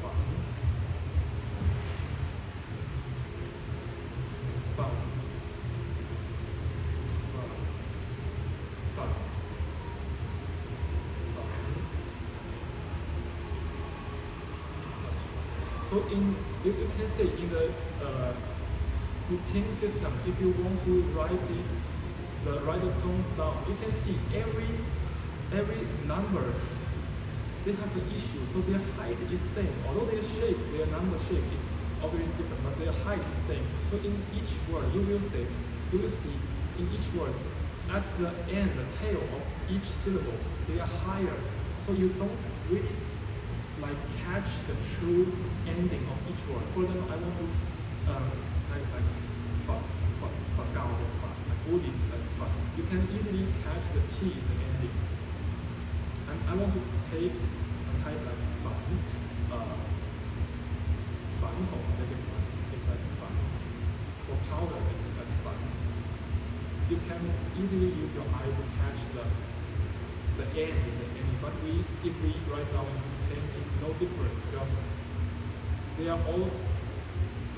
Fa. Fa. Fa. Fa. So you can say in the pin system, if you want to write the tone down, you can see every numbers, they have an issue, so their height is same. Although their shape, their number shape is obviously different, but their height is same. So in each word, you will see in each word, at the end, the tail of each syllable, they are higher. So you don't really like catch the true ending of each word. For example, I want to like Buddhist like fa. You can easily catch the T is the ending. And I want to take a type like fan hong second fan. It's like fan. For powder, it's like fan. You can easily use your eye to catch the end is the ending. But if we write down in pen, it's no difference because they are all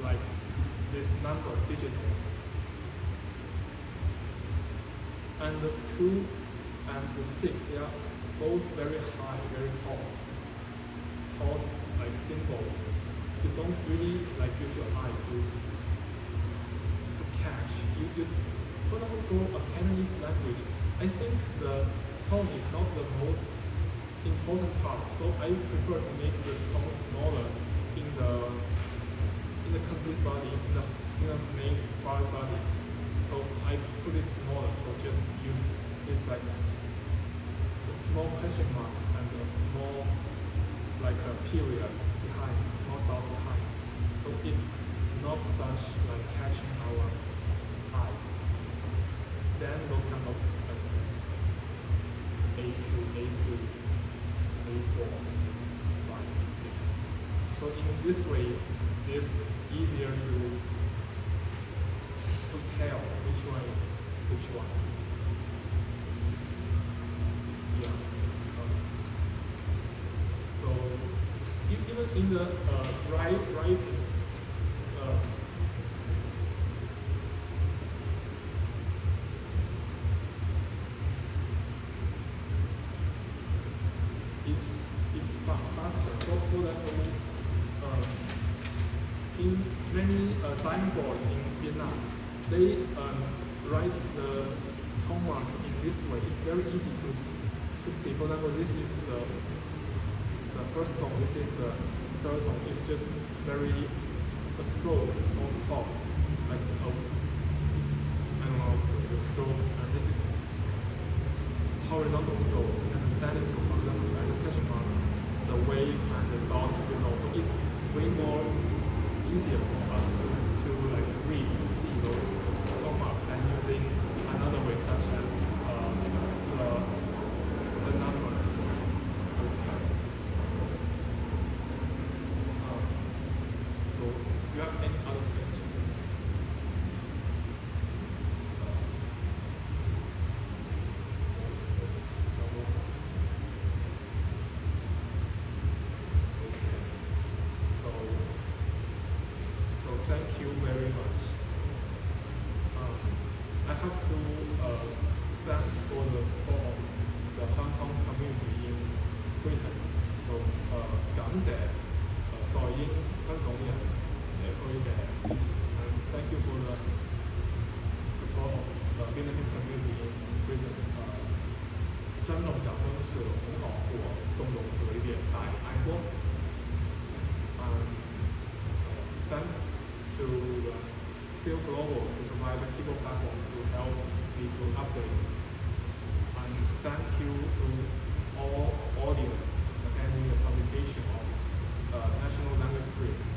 like this number digitals. And the 2 and the 6, they are both very high, very tall like symbols. You don't really like use your eye to catch. for example, for a Cantonese language, I think the tone is not the most important part. So I prefer to make the tone smaller in the complete body, in the main body. So I put it smaller. So just use this like a small question mark and a small like a period behind, small dot behind. So it's not such like catching our eye. Then those kind of A2, A3, A4, A5, A6. So in this way, it's easier to tell which one is which one. Yeah. So even in the writing, it's faster. So for example, in many signboards in Vietnam, they write the tone mark in this way. It's very easy to see. For example, this is the first tone. This is the third tone. It's just very a stroke on top, like I don't know, the stroke, and this is horizontal stroke, and the standing stroke, horizontal stroke, and the question mark, the wave and the dots below. So it's way more easier for us to like read, to see those tone marks than using another way such as the numbers. Okay. So do you have any other questions? So thank you very much. I have to thank for the support of the Hong Kong community in Britain. So 感謝在英香港人社區嘅支持。And thank you for the support of the Vietnamese community in Britain. 真龍感恩是很好和共同裏邊大愛國。Thanks to Silk Global to provide the keyboard platform to help me to update. And thank you to all audience attending the publication of National Language Script.